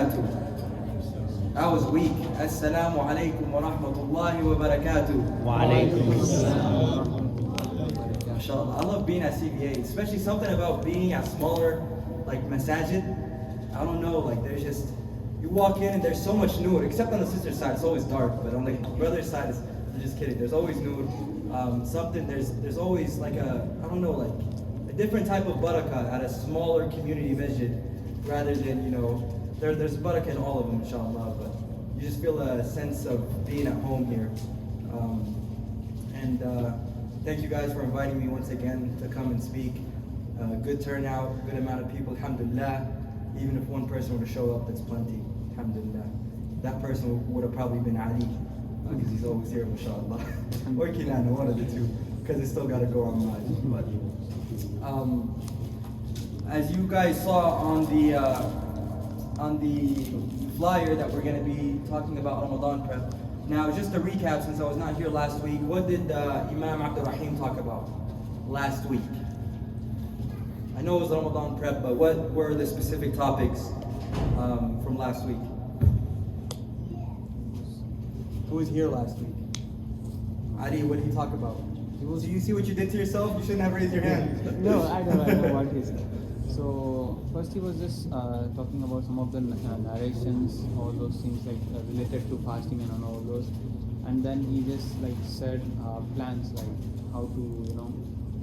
barakatuh. That was weak. Assalamu alaikum wa rahmatullahi wa barakatuh. Wa alaikum assalam. MashaAllah. I love being at CBA, especially something about being at smaller, like masajid. I don't know, like there's just, you walk in and there's so much nur, except on the sister's side, it's always dark, but on the brother's side, I'm just kidding, there's always nur. There's always like a, I don't know, like a different type of barakah at a smaller community masjid, rather than, there's barakah in all of them, inshallah, but you just feel a sense of being at home here. Thank you guys for inviting me once again to come and speak. Good turnout, good amount of people, alhamdulillah. Even if one person were to show up, that's plenty, alhamdulillah. That person would have probably been Ali, because he's always here, mashallah. Or Kinana, one of the two, because it's still got to go online. But as you guys saw on the flyer that we're going to be talking about Ramadan prep. Now, just to recap, since I was not here last week, what did Imam Abdul Rahim talk about last week? I know it was Ramadan prep, but what were the specific topics from last week? Who was here last week? Adi, what did he talk about? Do you see what you did to yourself? You shouldn't have raised your hand. No, I know what he said. So first he was just talking about some of the narrations, all those things like related to fasting and all those, and then he just like said plans like how to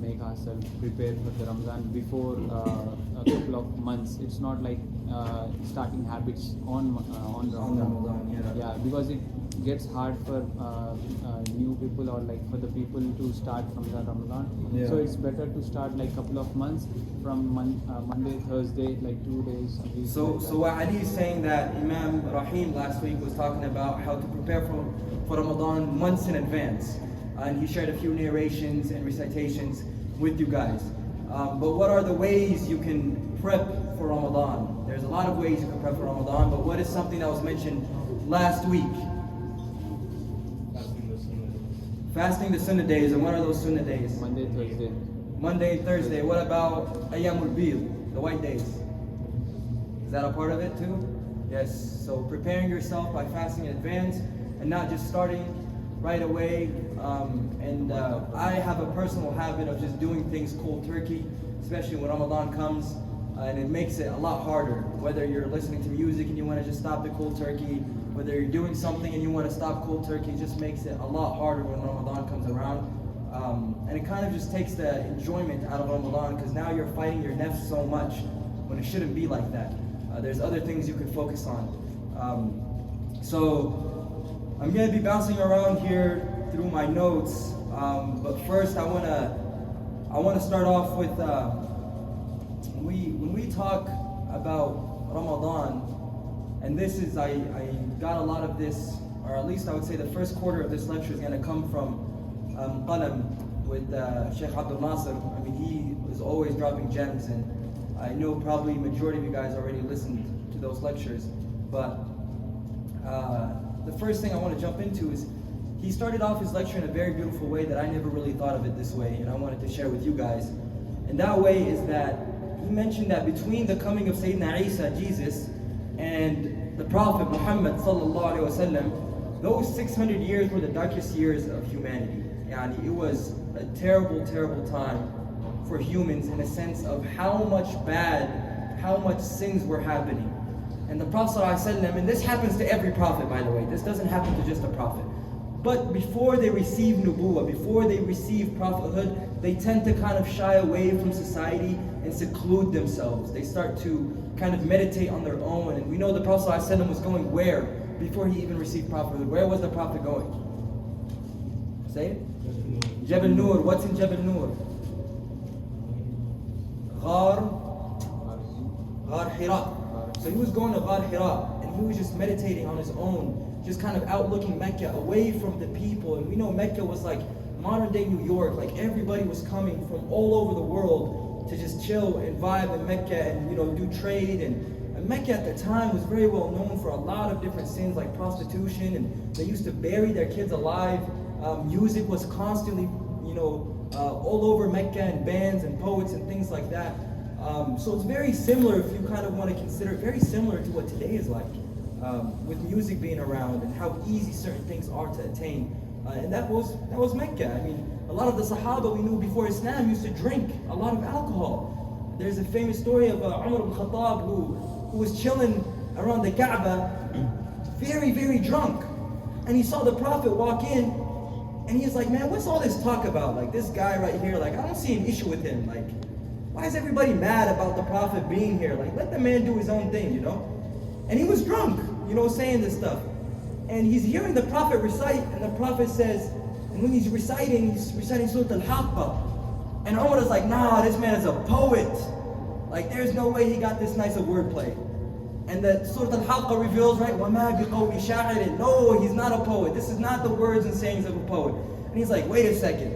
make ourselves prepare for the Ramadan before a couple of months. It's not like starting habits on Ramadan. Yeah, because it gets hard for new people or like for the people to start from the Ramadan. Yeah. So it's better to start like couple of months from Monday, Thursday, like 2 days a week. So what Ali is saying that Imam Rahim last week was talking about how to prepare for Ramadan months in advance. And he shared a few narrations and recitations with you guys. But what are the ways you can prep for Ramadan? There's a lot of ways you can prep for Ramadan, but what is something that was mentioned last week? Fasting the Sunnah days, and what are those Sunnah days? Monday, Thursday. Monday and Thursday. What about Ayyamul Bid, the white days? Is that a part of it too? Yes. So preparing yourself by fasting in advance and not just starting right away. I have a personal habit of just doing things cold turkey, especially when Ramadan comes, and it makes it a lot harder. Whether you're listening to music and you want to just stop the cold turkey, whether you're doing something and you want to stop cold turkey, it just makes it a lot harder when Ramadan comes around. And it kind of just takes the enjoyment out of Ramadan, because now you're fighting your nafs so much when it shouldn't be like that. There's other things you can focus on. So I'm going to be bouncing around here through my notes, but first I want to start off with when we talk about Ramadan, and this is I got a lot of this, or at least I would say the first quarter of this lecture is going to come from Qalam with Sheikh Abdul Nasir. I mean, he is always dropping gems, and I know probably majority of you guys already listened to those lectures, but the first thing I want to jump into is he started off his lecture in a very beautiful way that I never really thought of it this way, and I wanted to share with you guys. And that way is that he mentioned that between the coming of Sayyidina Isa, Jesus, and the Prophet Muhammad sallallahu alaihi wasallam, those 600 years were the darkest years of humanity. Yani it was a terrible, terrible time for humans in a sense of how much sins were happening. And the Prophet ﷺ, and this happens to every prophet, by the way, this doesn't happen to just a prophet. But before they receive nubuwwah, before they receive prophethood, they tend to kind of shy away from society and seclude themselves. They start to kind of meditate on their own. And we know the Prophet ﷺ was going where before he even received prophethood? Where was the Prophet going? Say it? Jabal Nur. What's in Jabal Nur? Ghar Hira. So he was going to Ghar Hira, and he was just meditating on his own, just kind of outlooking Mecca, away from the people. And we know Mecca was like modern day New York. Like everybody was coming from all over the world to just chill and vibe in Mecca and do trade. And Mecca at the time was very well known for a lot of different sins like prostitution, and they used to bury their kids alive. Music was constantly all over Mecca, and bands and poets and things like that. So it's very similar, if you kind of want to consider it, very similar to what today is like, with music being around and how easy certain things are to attain. And that was Mecca. I mean, a lot of the Sahaba we knew before Islam used to drink a lot of alcohol. There's a famous story of Umar ibn Khattab who was chilling around the Kaaba, very, very drunk. And he saw the Prophet walk in, and he's like, man, what's all this talk about? Like, this guy right here, like, I don't see an issue with him. Like, why is everybody mad about the Prophet being here? Like, let the man do his own thing, you know? And he was drunk, you know, saying this stuff. And he's hearing the Prophet recite, and the Prophet says, and when he's reciting Surah Al-Haqqa. And Umar is like, nah, this man is a poet. Like, there's no way he got this nice of wordplay. And that Surah Al-Haqqa reveals, right, وَمَا بِقَوْلِ شَاعِرٍ. No, he's not a poet. This is not the words and sayings of a poet. And he's like, wait a second.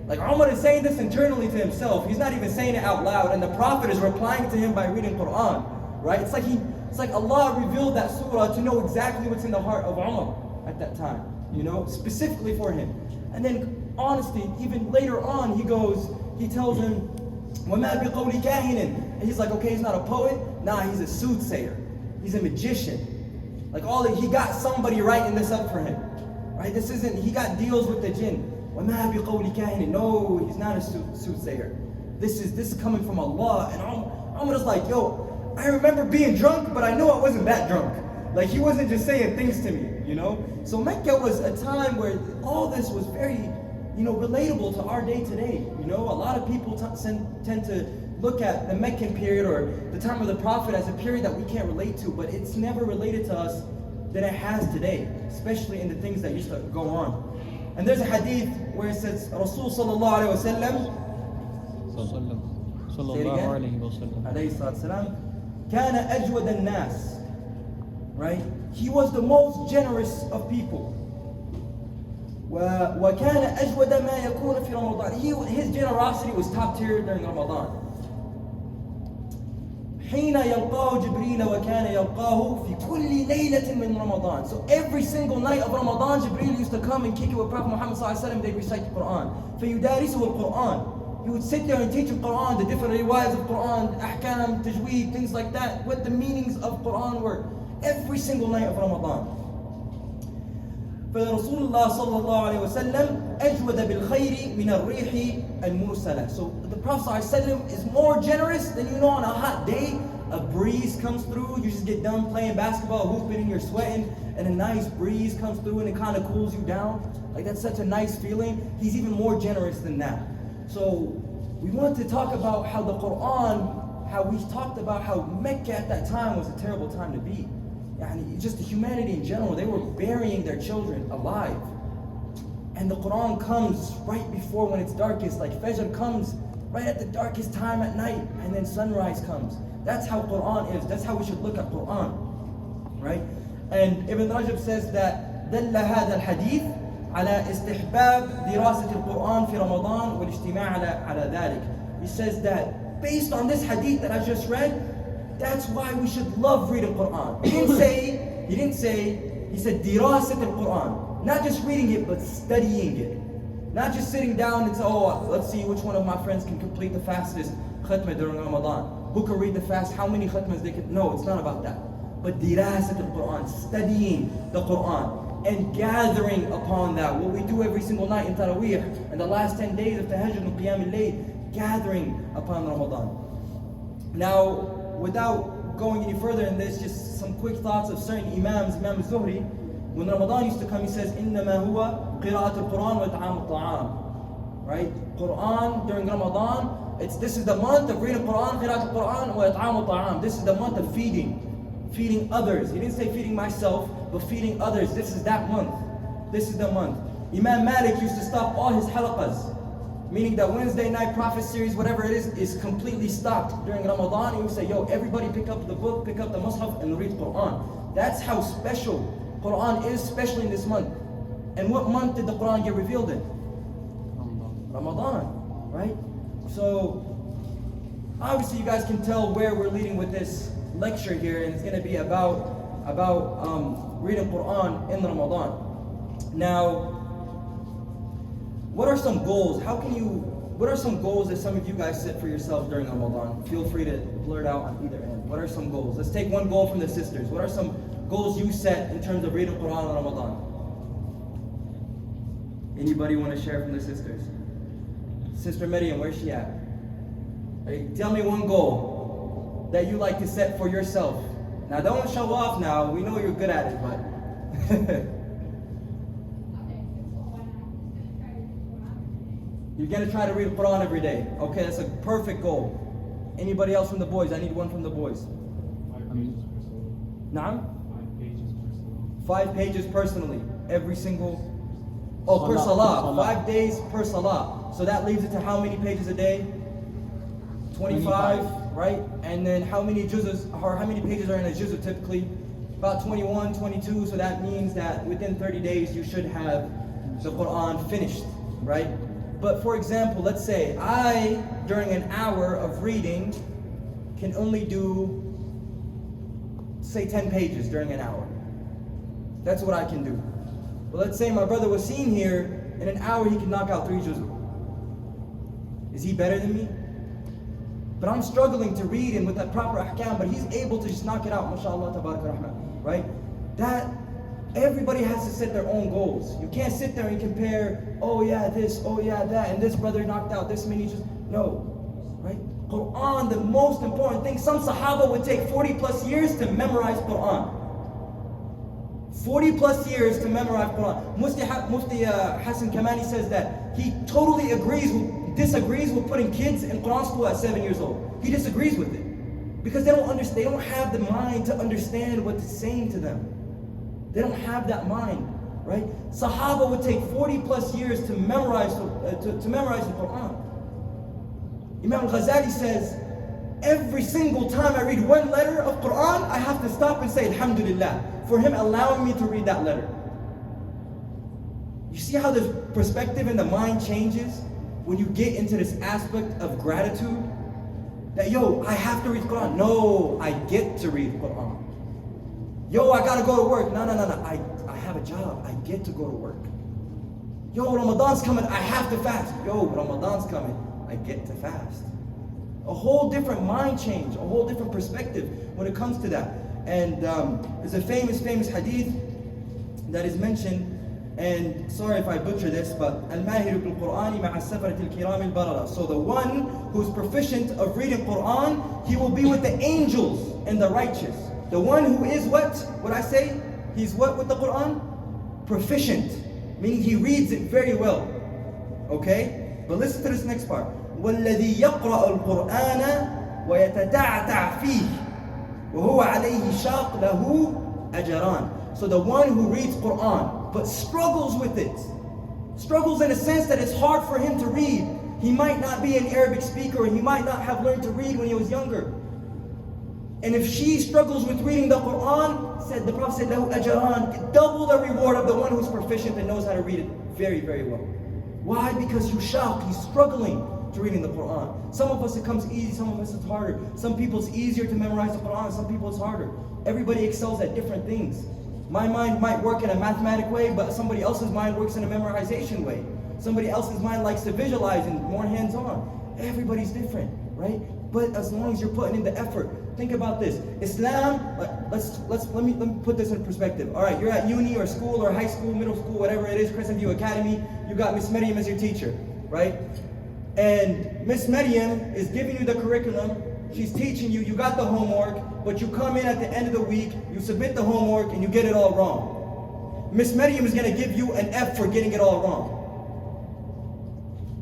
Like, Umar is saying this internally to himself. He's not even saying it out loud. And the Prophet is replying to him by reading Quran, right? It's like Allah revealed that surah to know exactly what's in the heart of Umar at that time, you know, specifically for him. And then, honestly, even later on, he tells him, وَمَا بِقَوْلِ كَاهِنٍ. And he's like, okay, he's not a poet. Nah, he's a soothsayer. He's a magician. Like, he got somebody writing this up for him, right? He got deals with the jinn. وَمَا بِقَوْلِ كَاهِنٍ. No, he's not a soothsayer. This is coming from Allah. And Umar is like, yo, I remember being drunk, but I know I wasn't that drunk. Like, he wasn't just saying things to me, you know? So Mecca was a time where all this was very, you know, relatable to our day today. You know, a lot of people tend to look at the Meccan period or the time of the Prophet as a period that we can't relate to, but it's never related to us than it has today, especially in the things that used to go on. And there's a hadith where it says, Rasul sallallahu alayhi wa sallam, alayhi salatu wasalam, kana ajwad al-nas, right? He was the most generous of people. وَكَانَ أَجْوَدَ مَا يَكُونَ فِي رَمَضَانِ. His generosity was top tier during Ramadan. حين يلقاه جبريل وكان يلقاه في كل ليلة من رمضان. So every single night of Ramadan, Jibreel used to come and kick it with Prophet Muhammad sallallahu alaihi wasallam. They'd recite the Quran. فيدارسه القرآن. He would sit there and teach him Quran, the different riwayas of Quran, ahkam, tajweed, things like that, what the meanings of Quran were. Every single night of Ramadan. فَرَسُولُ اللَّهِ صَلَّى اللَّهُ عَلَيْهِ وَسَلَّمْ أَجْوَدَ بِالْخَيْرِ مِنَ الرِّيحِ الْمُرْسَلَةِ. So the Prophet ﷺ is more generous than, you know, on a hot day, a breeze comes through, you just get done playing basketball, hooping, you're sweating, and a nice breeze comes through and it kind of cools you down. Like, that's such a nice feeling. He's even more generous than that. So we want to talk about how the Quran, how we talked about how Mecca at that time was a terrible time to be. And just humanity in general, they were burying their children alive. And the Quran comes right before when it's darkest, like Fajr comes right at the darkest time at night, and then sunrise comes. That's how Quran is. That's how we should look at Quran, right? And Ibn Rajab says that دل هذا الحديث على استحباب دراسة القرآن في رمضان والاجتماع على ذلك. He says that based on this hadith that I just read, that's why we should love reading Quran. He didn't say, he said dirasat al-Quran. Not just reading it, but studying it. Not just sitting down and say, oh, let's see which one of my friends can complete the fastest khatmah during Ramadan. Who can read the fast, how many khatmas they can. No, it's not about that. But dirasat al-Quran, studying the Quran and gathering upon that. What we do every single night in Taraweeh and the last 10 days of Tahajjud and Qiyam al-Layl, gathering upon Ramadan. Now, without going any further in this, just some quick thoughts of certain Imams. Imam Zuhri, when Ramadan used to come, he says, إِنَّمَا هُوَ قِرَاءَةُ الْقُرْآنِ وَإِطْعَامُ الطَّعَامِ. Right? Quran during Ramadan, this is the month of reading Quran, قِرَاءَةُ الْقُرْآنِ وَإِطْعَامُ الطَّعَامِ. This is the month of feeding others. He didn't say feeding myself, but feeding others. This is that month. This is the month. Imam Malik used to stop all his halaqas, meaning that Wednesday night prophet series, whatever it is completely stopped during Ramadan. He would say, yo, everybody pick up the book, pick up the mushaf, and read Quran. That's how special Quran is, especially in this month. And what month did the Quran get revealed in? Ramadan, right? So, obviously you guys can tell where we're leading with this lecture here, and it's going to be about reading Quran in Ramadan. Now, what are some goals? How can you what are some goals that some of you guys set for yourselves during Ramadan? Feel free to blurt out on either end. What are some goals? Let's take one goal from the sisters. What are some goals you set in terms of reading Quran in Ramadan? Anybody want to share from the sisters? Sister Maryam, where's she at? Hey, tell me one goal that you like to set for yourself. Now don't show off now, we know you're good at it, but you're gonna try to read Quran every day. Okay, that's a perfect goal. Anybody else from the boys? I need one from the boys. 5 pages personally. Every single per salah. 5 days per salah. So that leaves it to how many pages a day? 25, right? And then how many juz'as, or how many pages are in a juz'ah typically? About 21, 22. So that means that within 30 days you should have the Quran finished, right? But for example, let's say I, during an hour of reading, can only do, say 10 pages during an hour. That's what I can do. But let's say my brother Wasim here, in an hour he can knock out 3 juz. Is he better than me? But I'm struggling to read and with that proper ahkam, but he's able to just knock it out, mashallah, tabarak rahman, right? That, everybody has to set their own goals. You can't sit there and compare, oh yeah, this, oh yeah, that, and this brother knocked out this many juz. No, right? Quran, the most important thing, some Sahaba would take 40 plus years to memorize Quran. 40 plus years to memorize Quran. Mufti Hassan Kamani says that he totally disagrees with putting kids in Quran school at 7 years old. He disagrees with it. Because they don't have the mind to understand what it's saying to them. They don't have that mind, right? Sahaba would take 40 plus years to memorize the Quran. Imam al-Ghazali says, every single time I read one letter of Quran, I have to stop and say, Alhamdulillah, for him allowing me to read that letter. You see how the perspective and the mind changes when you get into this aspect of gratitude? That, yo, I have to read Quran. No, I get to read Quran. Yo, I gotta go to work. No. I have a job. I get to go to work. Yo, Ramadan's coming. I have to fast. Yo, Ramadan's coming. I get to fast. A whole different mind change, a whole different perspective when it comes to that. And there's a famous hadith that is mentioned, and sorry if I butcher this, but al-mahiru bil-Qur'ani ma'a safarat al-kiram al-barara. So the one who's proficient of reading Quran, he will be with the angels and the righteous. The one who is what I say? He's what with the Quran? Proficient, meaning he reads it very well. Okay? But listen to this next part. وَالَّذِي يَقْرَأُ الْقُرْآنَ وَيَتَتَعْتَعْ فِيهِ وَهُوَ عَلَيْهِ شَاقْ لَهُ أَجْرَانِ. So the one who reads Quran, but struggles with it, struggles in a sense that it's hard for him to read. He might not be an Arabic speaker, and he might not have learned to read when he was younger. And if she struggles with reading the Quran, said the Prophet said, lahu ajran, double the reward of the one who's proficient and knows how to read it very, very well. Why? Because he's struggling to reading the Quran. Some of us it comes easy, some of us it's harder. Some people it's easier to memorize the Quran, some people it's harder. Everybody excels at different things. My mind might work in a mathematic way, but somebody else's mind works in a memorization way. Somebody else's mind likes to visualize and more hands-on. Everybody's different, right? But as long as you're putting in the effort. Think about this. Islam, let me put this in perspective. All right, you're at uni or school or high school, middle school, whatever it is, Crescent View Academy. You got Miss Maryam as your teacher, right? And Miss Maryam is giving you the curriculum. She's teaching you. You got the homework, but you come in at the end of the week, you submit the homework, and you get it all wrong. Miss Maryam is going to give you an F for getting it all wrong.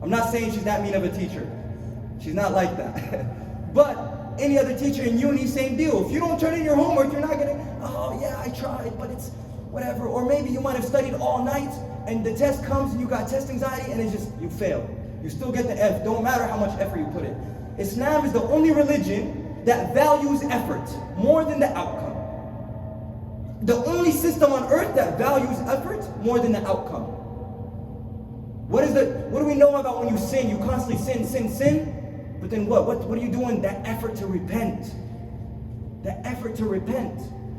I'm not saying she's that mean of a teacher. She's not like that. But any other teacher in uni, same deal. If you don't turn in your homework, you're not gonna, oh yeah, I tried, but it's whatever. Or maybe you might have studied all night and the test comes and you got test anxiety and it's just, you fail. You still get the F, don't matter how much effort you put in. Islam is the only religion that values effort more than the outcome. The only system on earth that values effort more than the outcome. What do we know about when you sin? You constantly sin. But then what are you doing? That effort to repent. The effort to repent.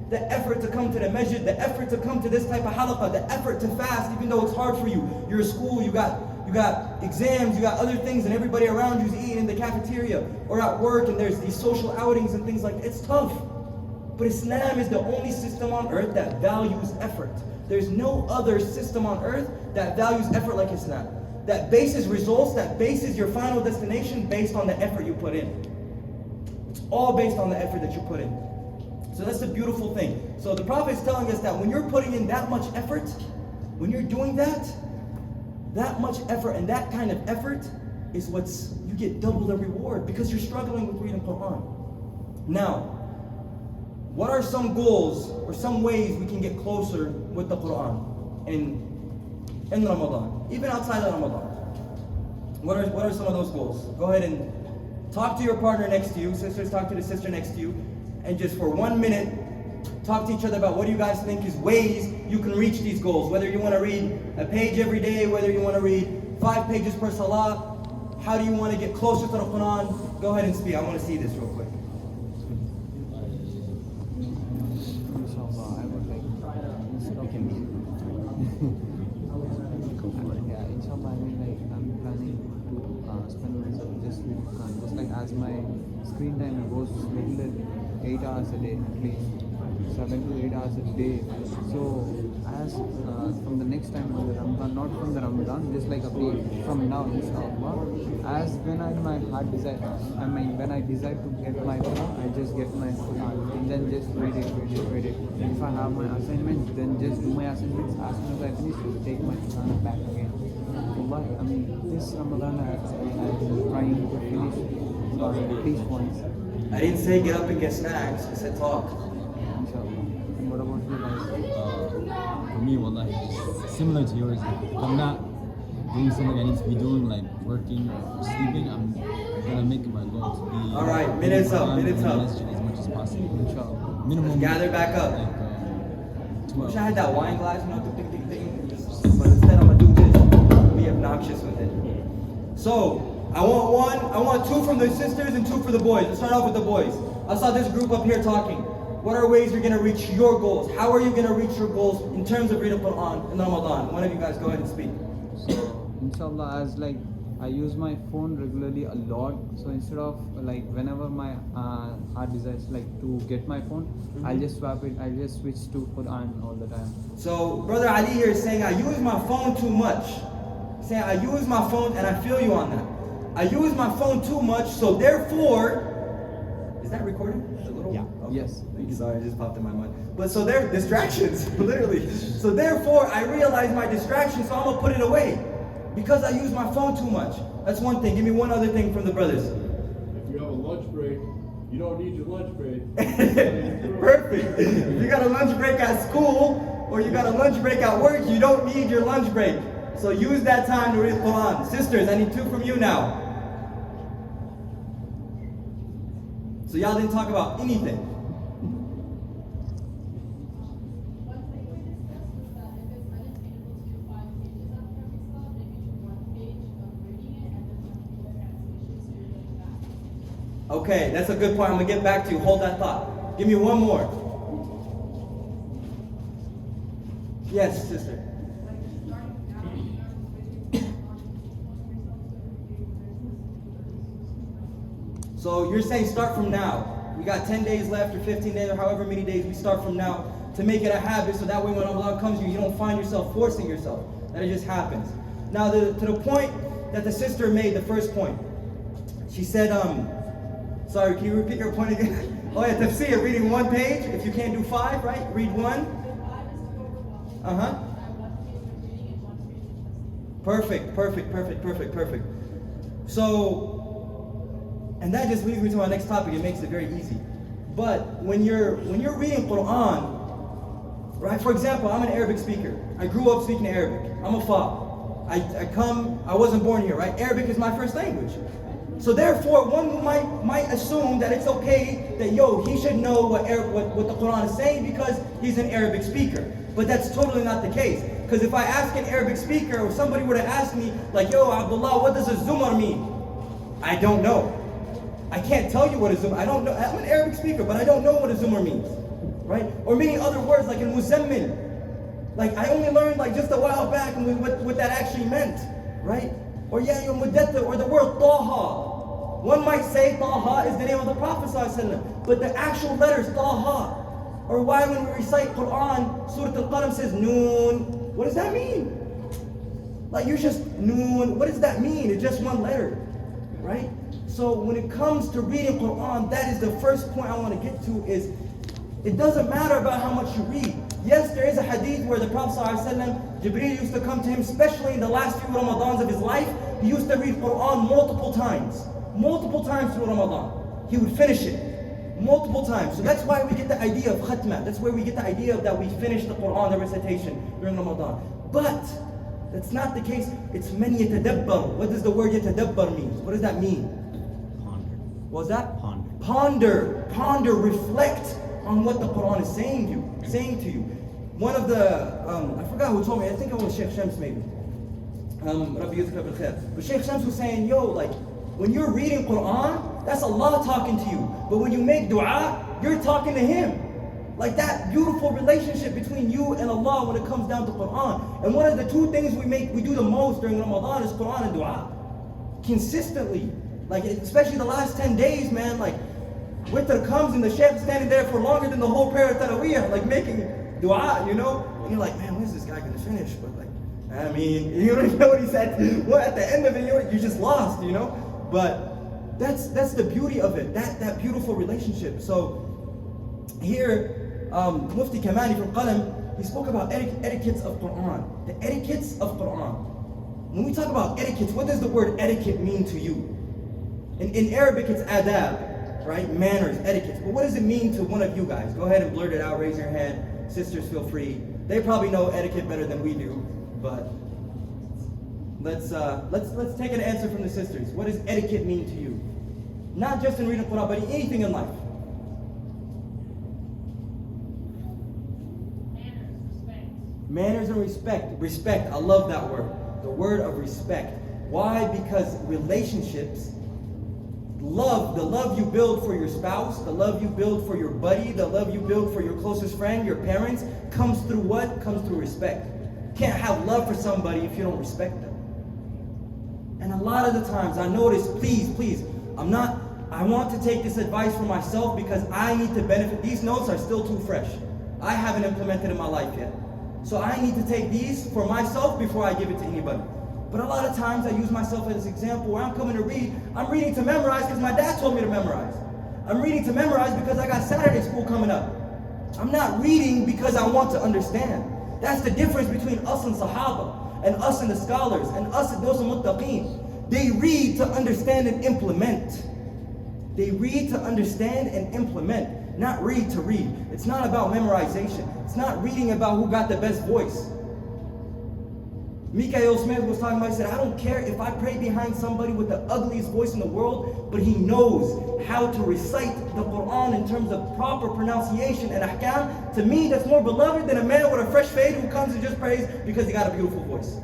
The effort to come to the masjid. The effort to come to this type of halaqah. The effort to fast even though it's hard for you. You're at school, you got You got exams, you got other things, and everybody around you's eating in the cafeteria or at work, and there's these social outings and things like that. It's tough. But Islam is the only system on earth that values effort. There's no other system on earth that values effort like Islam. That bases results, that bases your final destination based on the effort you put in. It's all based on the effort that you put in. So that's the beautiful thing. So the Prophet is telling us that when you're putting in that much effort, when you're doing that much effort, and that kind of effort is you get double the reward because you're struggling with reading Quran. Now, what are some goals or some ways we can get closer with the Quran in Ramadan, even outside of Ramadan? What are some of those goals? Go ahead and talk to your partner next to you. Sisters, talk to the sister next to you, and just for 1 minute, talk to each other about what do you guys think is ways you can reach these goals. Whether you want to read a page every day, whether you want to read 5 pages per salah, how do you want to get closer to the Quran? Go ahead and speak. I want to see this real quick. Inshallah, I would like yeah, inshallah, I mean, like, I'm planning to spend myself just with Quran. Just like as my screen time goes regular 8 hours a day, at least 7 to 8 hours a day. So as from the next time of the Ramadan, not from the Ramadan, just like a day from now, inshallah, as when my heart desire, when I decide to get my phone, I just get my Quran and then just read it. If I have my assignments, then just do my assignments. As soon as I finish, take my Quran back again. I mean, this Ramadan I'm trying to finish at least once. I didn't say get up and get snacks. I said talk. Inshallah. And what about you guys? For me, wallahi, it's similar to yours. If I'm not doing something I need to be doing, like working or sleeping, I'm gonna make it my goal to be. All right, minutes up, minutes up. As much as possible. Inshallah. Minimum. Gather back up. Like, I 12. wish I had that wine glass, you know, the thing. But instead, I'm gonna do this. Be obnoxious with it. So, I want 2 from the sisters and 2 for the boys. Let's start off with the boys. I saw this group up here talking. What are ways you're gonna reach your goals? How are you gonna reach your goals in terms of reading Quran in Ramadan? One of you guys go ahead and speak. So, inshallah, as like I use my phone regularly a lot, so instead of like whenever my heart desires like to get my phone, I'll just swap it. I'll just switch to Quran all the time. So Brother Ali here is saying I use my phone too much. He's saying I use my phone, and I feel you on that. I use my phone too much, so therefore, is that recording? Yeah. Okay. Yes. Sorry, it just popped in my mind. But so they're distractions, literally. So therefore, I realize my distraction, so I'm gonna put it away because I use my phone too much. That's one thing. Give me one other thing from the brothers. If you have a lunch break, you don't need your lunch break. Perfect. If you got a lunch break at school or you got a lunch break at work, you don't need your lunch break. So use that time to read Quran. Sisters, I need 2 from you now. So y'all didn't talk about anything. Okay, that's a good point. I'm gonna get back to you. Hold that thought. Give me one more. Yes, sister. So you're saying start from now. We got 10 days left or 15 days or however many days we start from now to make it a habit so that way when Ramadan comes you don't find yourself forcing yourself. That it just happens. Now to the point that the sister made, the first point. She said, sorry, can you repeat your point again? Oh yeah, tafsir, reading 1 page. If you can't do 5, right? Read 1. Perfect. So, and that just leads me to our next topic. It makes it very easy. But when you're reading Quran, right? For example, I'm an Arabic speaker. I grew up speaking Arabic. I'm a fa. I wasn't born here, right? Arabic is my first language. So therefore, one might assume that it's okay that he should know what the Quran is saying because he's an Arabic speaker. But that's totally not the case. Because if I ask an Arabic speaker, or somebody were to ask me, like, Abdullah, what does a zumar mean? I don't know. I can't tell you what a zumar, I don't know. I'm an Arabic speaker, but I don't know what a zumar means, right? Or many other words like in muzammil. Like I only learned like just a while back what that actually meant, right? Or Ya Ayyuhal Muddaththir, or the word Taha. One might say Taha is the name of the Prophet ﷺ, but the actual letters Taha. Or why when we recite Quran, Surah Al-Qalam says Noon. What does that mean? Like you're just Noon. What does that mean? It's just one letter, right? So when it comes to reading Quran, that is the first point I want to get to is it doesn't matter about how much you read. Yes, there is a hadith where the Prophet ﷺ, Jibreel used to come to him, especially in the last few Ramadans of his life. He used to read Quran multiple times through Ramadan. He would finish it multiple times. So that's why we get the idea of khatma. That's where we get the idea of that we finish the Quran, the recitation during Ramadan. But that's not the case. It's man yatadabbar. What does the word yatadabbar mean? What does that mean? Ponder. What's that? Ponder. Ponder, reflect on what the Quran is saying to you. One of the, I forgot who told me, I think it was Sheikh Shams maybe. Rabbi Yudhika bil Khair. But Sheikh Shams was saying, yo, like, when you're reading Quran, that's Allah talking to you. But when you make dua, you're talking to Him. Like that beautiful relationship between you and Allah when it comes down to Quran. And one of the two things we do the most during Ramadan is Quran and dua. Consistently. Like, especially the last 10 days, man, like, winter comes and the Shaykh is standing there for longer than the whole prayer of Taraweeh, like making dua, you know? And you're like, man, when's this guy gonna finish? But like, I mean, you don't even know what he said. Well, at the end of it, you're just lost, you know? But that's the beauty of it, that beautiful relationship. So here, Mufti Kamani from Qalam, he spoke about etiquettes of Quran. The etiquettes of Quran. When we talk about etiquettes, what does the word etiquette mean to you? In Arabic, it's adab, right? Manners, etiquettes. But what does it mean to one of you guys? Go ahead and blurt it out, raise your hand. Sisters, feel free. They probably know etiquette better than we do, but let's take an answer from the sisters. What does etiquette mean to you? Not just in reading Quran, but in anything in life. Manners and respect. Respect, I love that word. The word of respect. Why? Because relationships, love, the love you build for your spouse, the love you build for your buddy, the love you build for your closest friend, your parents, comes through what? Comes through respect. You can't have love for somebody if you don't respect them. And a lot of the times I notice, please, I want to take this advice for myself because I need to benefit. These notes are still too fresh. I haven't implemented in my life yet. So I need to take these for myself before I give it to anybody. But a lot of times I use myself as an example where I'm coming to read. I'm reading to memorize because my dad told me to memorize. I'm reading to memorize because I got Saturday school coming up. I'm not reading because I want to understand. That's the difference between us and Sahaba, and us and the scholars, and us and those muttaqeen. They read to understand and implement. They read to understand and implement, not read to read. It's not about memorization. It's not reading about who got the best voice. Mikael Smith was talking about, he said, I don't care if I pray behind somebody with the ugliest voice in the world, but he knows how to recite the Quran in terms of proper pronunciation and ahkam. To me, that's more beloved than a man with a fresh fade who comes and just prays because he got a beautiful voice.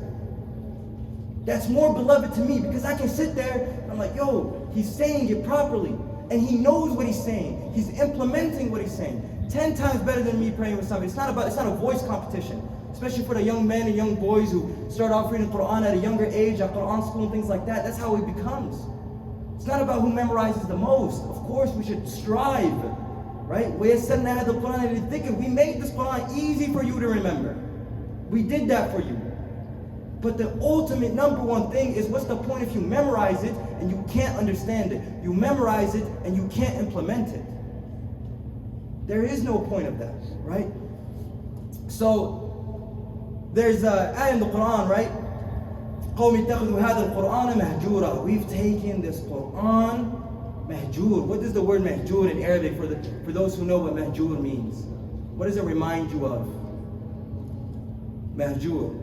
That's more beloved to me because I can sit there and I'm like, yo, he's saying it properly. And he knows what he's saying. He's implementing what he's saying. 10 times better than me praying with somebody. It's not a voice competition. Especially for the young men and young boys who start off reading Quran at a younger age, at Quran school and things like that. That's how it becomes. It's not about who memorizes the most. Of course, we should strive, right? We made this Quran easy for you to remember. We did that for you. But the ultimate number one thing is, what's the point if you memorize it and you can't understand it? You memorize it and you can't implement it. There is no point of that, right? So, there's an ayah in the Quran, right? قَوْمِ اتَّخِذُوا هَذَا الْقُرْآنَ مَهْجُورًا. We've taken this Quran mahjur. What does the word mahjur in Arabic, for those who know what mahjur means? What does it remind you of? Mahjur.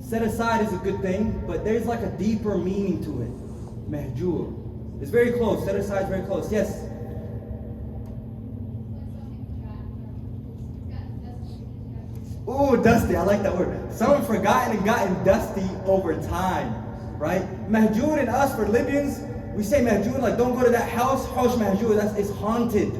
Set aside is a good thing, but there's like a deeper meaning to it. Mahjur. It's very close. Set aside is very close. Yes? Ooh, dusty. I like that word. Someone forgotten and gotten dusty over time, right? Mahjur in us, for Libyans, we say mahjur, like don't go to that house. Hosh mahjur, it's haunted.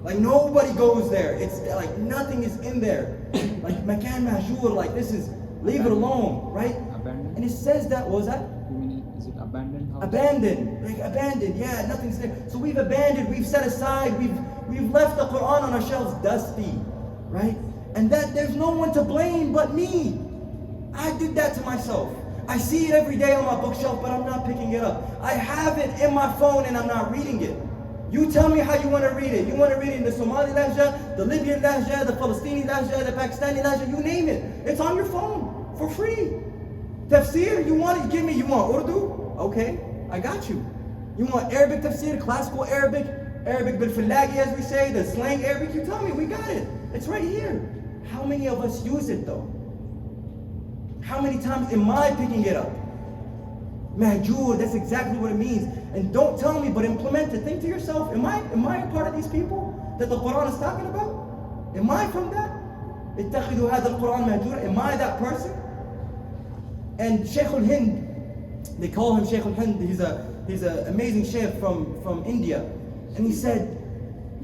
Like nobody goes there. It's like nothing is in there. Like makan mahjur, like this is Leave it alone, right? Abandoned? And it says that, what was that? You mean, is it abandoned house? Abandoned, like abandoned, yeah, nothing's there. So we've abandoned, we've set aside, we've left the Quran on our shelves dusty, right? And that there's no one to blame but me. I did that to myself. I see it every day on my bookshelf, but I'm not picking it up. I have it in my phone and I'm not reading it. You tell me how you want to read it. You want to read it in the Somali lahja, the Libyan lahja, the Palestinian lahja, the Pakistani lahja, you name it. It's on your phone for free. Tafsir, you want it, give me. You want Urdu? Okay, I got you. You want Arabic tafsir, classical Arabic, Arabic bil Filagi as we say, the slang Arabic, you tell me, we got it. It's right here. How many of us use it though? How many times am I picking it up? Mahjur, that's exactly what it means. And don't tell me, but implement it. Think to yourself, am I a part of these people that the Quran is talking about? Am I from that? اتخذوا هذا القرآن مهجورا. Am I that person? And Shaykh al-Hind, they call him Shaykh al-Hind, he's an amazing Shaykh from India. And he said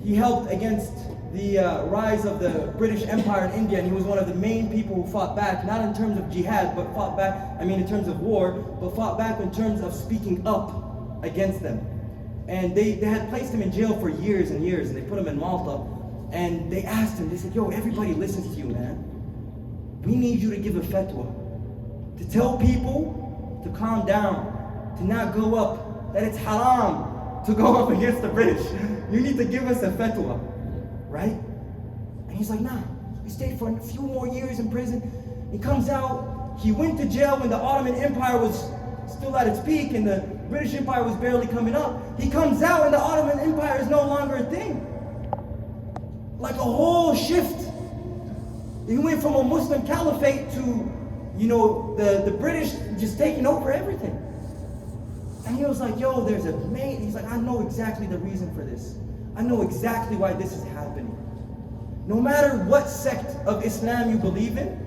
he helped against the rise of the British Empire in India, and he was one of the main people who fought back, not in terms of jihad, but fought back, in terms of war, but fought back in terms of speaking up against them. And they had placed him in jail for years and years, and they put him in Malta, and they asked him, they said, yo, everybody listens to you, man. We need you to give a fatwa, to tell people to calm down, to not go up, that it's haram to go up against the British. You need to give us a fatwa. Right? And he's like, nah. He stayed for a few more years in prison. He comes out. He went to jail when the Ottoman Empire was still at its peak and the British Empire was barely coming up. He comes out and the Ottoman Empire is no longer a thing. Like a whole shift. He went from a Muslim caliphate to, the British just taking over everything. And he was like, yo, he's like, I know exactly the reason for this. I know exactly why this is happening. No matter what sect of Islam you believe in,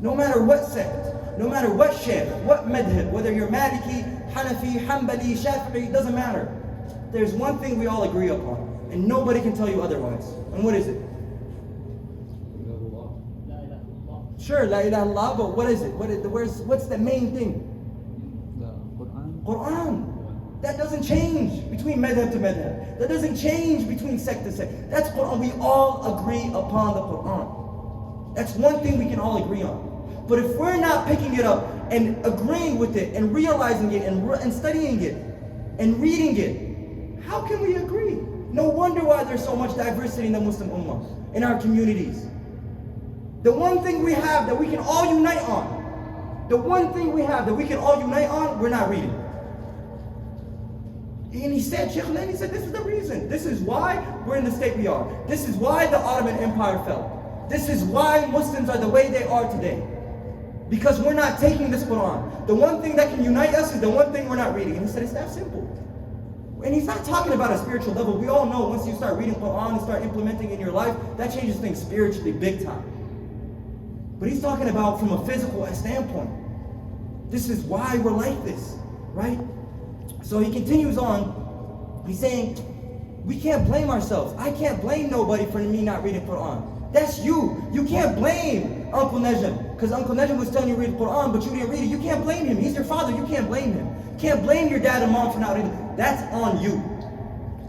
no matter what sect, no matter what shaykh, what madhab, whether you're Maliki, Hanafi, Hanbali, Shafi'i, it doesn't matter. There's one thing we all agree upon, and nobody can tell you otherwise. And what is it? Sure, La ilaha illallah, but what is it? What's the main thing? The Quran. Quran. That doesn't change between madhab to madhab. That doesn't change between sect to sect. That's Quran. We all agree upon the Quran. That's one thing we can all agree on. But if we're not picking it up and agreeing with it and realizing it and studying it and reading it, how can we agree? No wonder why there's so much diversity in the Muslim Ummah, in our communities. The one thing we have that we can all unite on, we're not reading. And he said, Shaykh al-Hind, he said, this is the reason. This is why we're in the state we are. This is why the Ottoman Empire fell. This is why Muslims are the way they are today. Because we're not taking this Quran. The one thing that can unite us is the one thing we're not reading. And he said, it's that simple. And he's not talking about a spiritual level. We all know once you start reading Quran and start implementing in your life, that changes things spiritually big time. But he's talking about from a physical standpoint. This is why we're like this, right? So he continues on, he's saying, we can't blame ourselves. I can't blame nobody for me not reading Quran. That's you. You can't blame Uncle Najm, because Uncle Najm was telling you to read Quran, but you didn't read it. You can't blame him. He's your father. You can't blame him. You can't blame your dad and mom for not reading. That's on you.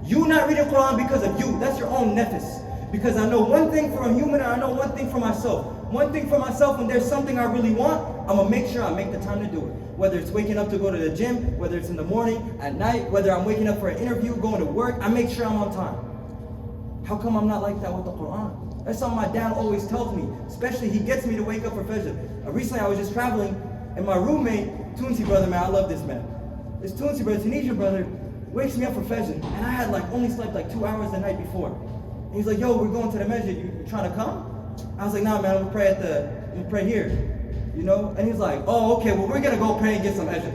You not reading Quran because of you. That's your own nefis. Because I know one thing for a human and I know one thing for myself. One thing for myself, when there's something I really want, I'm going to make sure I make the time to do it. Whether it's waking up to go to the gym, whether it's in the morning, at night, whether I'm waking up for an interview, going to work, I make sure I'm on time. How come I'm not like that with the Quran? That's something my dad always tells me. Especially, he gets me to wake up for Fajr. Recently, I was just traveling, and my roommate, Tunsi brother, man, I love this man. This Tunsi brother, Tunisian brother, wakes me up for Fajr, and I had only slept 2 hours the night before. And he's like, yo, we're going to the masjid, you trying to come? I was like, nah, man, I'm gonna pray here, And he's like, oh, okay, well, we're gonna go pray and get some ajr.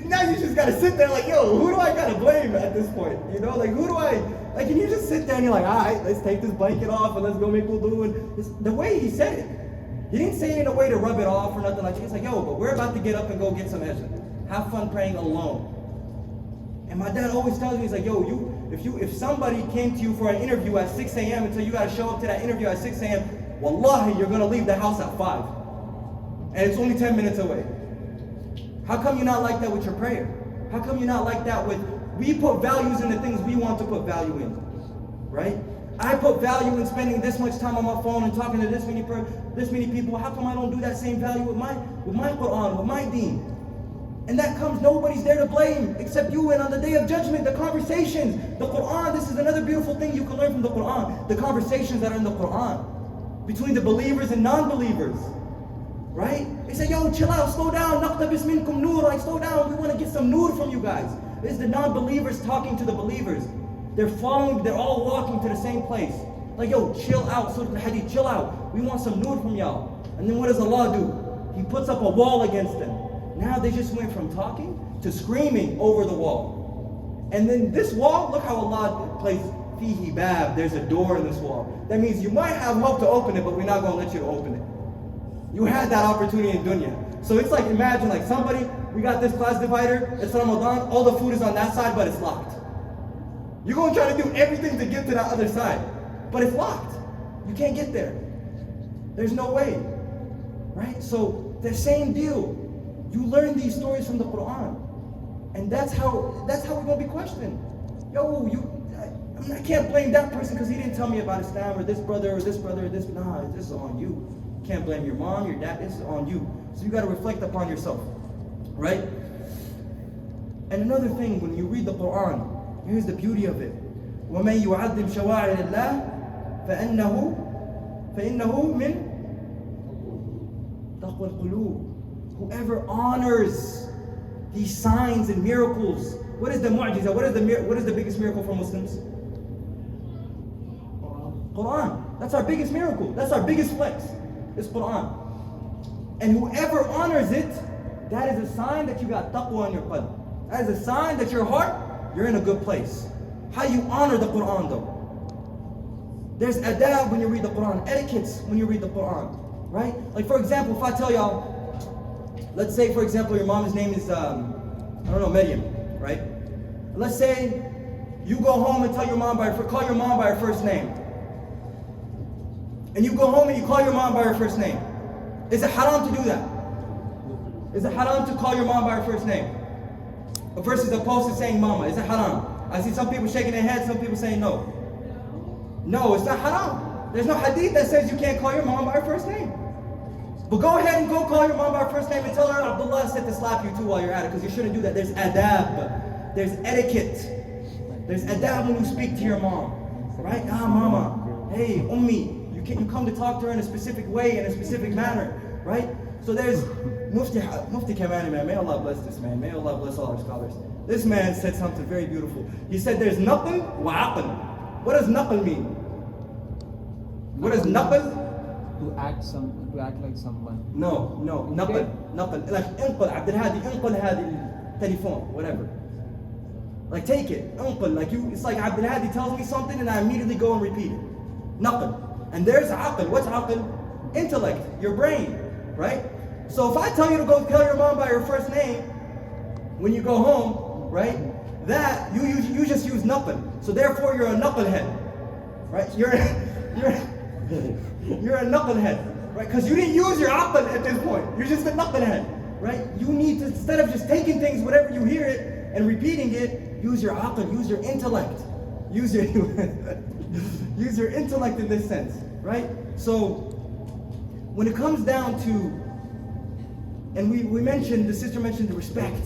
Now you just gotta sit there yo, who do I gotta blame at this point? Who do I, can you just sit there and you're like, all right, let's take this blanket off and let's go make wudu. And the way he said it, he didn't say it in a way to rub it off or nothing like that. He's like, yo, but we're about to get up and go get some ajr. Have fun praying alone. And my dad always tells me, he's like, yo, if somebody came to you for an interview at 6 a.m. until you got to show up to that interview at 6 a.m., wallahi, you're going to leave the house at 5. and it's only 10 minutes away. How come you're not like that with your prayer? How come you're not like that with, we put values in the things we want to put value in, right? I put value in spending this much time on my phone and talking to this many people. How come I don't do that same value with my Quran, with my deen? And that comes, nobody's there to blame except you. And on the day of judgment, the conversations, the Quran, this is another beautiful thing you can learn from the Quran. The conversations that are in the Quran between the believers and non-believers, right? They say, yo, chill out, slow down, naqtabis minkum nur, like slow down, we want to get some nur from you guys. This is the non-believers talking to the believers. They're following, they're all walking to the same place. Like, yo, chill out, Surah Al-Hadith, chill out. We want some nur from y'all. And then what does Allah do? He puts up a wall against them. Now they just went from talking to screaming over the wall. And then this wall, look how Allah plays fihi bab, there's a door in this wall. That means you might have hope to open it, but we're not going to let you open it. You had that opportunity in dunya. So it's like, imagine like somebody, we got this class divider, it's Ramadan, all the food is on that side, but it's locked. You're going to try to do everything to get to that other side, but it's locked. You can't get there. There's no way, right? So the same deal. You learn these stories from the Quran, and that's how we're going to be questioned. Yo, I can't blame that person because he didn't tell me about Islam, or this brother, or this brother, or this. Nah, this is on you. You can't blame your mom, your dad. This is on you. So you got to reflect upon yourself, right? And another thing, when you read the Quran, here's the beauty of it. وَمَن يُعَظِّمْ شَوَائِرَ اللَّهِ فَإِنَّهُ مِنْ تَقْوَى الْقُلُوبِ. Whoever honors these signs and miracles. What is the mu'jiza? What is the biggest miracle for Muslims? Quran. That's our biggest miracle. That's our biggest flex. It's Quran. And whoever honors it, that is a sign that you got taqwa in your qalb. That is a sign that your heart, you're in a good place. How you honor the Quran though? There's adab when you read the Quran, etiquettes when you read the Quran, right? Like for example, if I tell y'all, let's say, for example, your mom's name is, Maryam, right? Let's say you go home and call your mom by her first name. And you go home and you call your mom by her first name. Is it haram to do that? Is it haram to call your mom by her first name? Versus opposed to saying mama, is it haram? I see some people shaking their heads, some people saying no. No, it's not haram. There's no hadith that says you can't call your mom by her first name. But go ahead and go call your mom by her first name and tell her Abdullah said to slap you too while you're at it, because you shouldn't do that. There's adab. There's etiquette. There's adab when you speak to your mom. Right? Ah, mama. Hey, ummi. You come to talk to her in a specific way, in a specific manner. Right? So there's Mufti Kamani, man. May Allah bless this man. May Allah bless all our scholars. This man said something very beautiful. He said there's naql wa aql. What does naql mean? What does naql? To act like someone. No, naql. Like inqal, Abdul Hadi, inqal hadi telephone, whatever. Like take it, inqal. Like it's like Abdul Hadi tells me something and I immediately go and repeat it. Naql. And there's aql. What's aql? Intellect, your brain, right? So if I tell you to go tell your mom by her first name when you go home, right? That you just use naql. So therefore you're a naql head, right? You're a knucklehead, right? Because you didn't use your aql at this point. You're just a knucklehead, right? You need to, instead of just taking things, whatever you hear it, and repeating it, use your aql, use your intellect. Use your intellect in this sense, right? So, when it comes down to, and we mentioned, the sister mentioned the respect,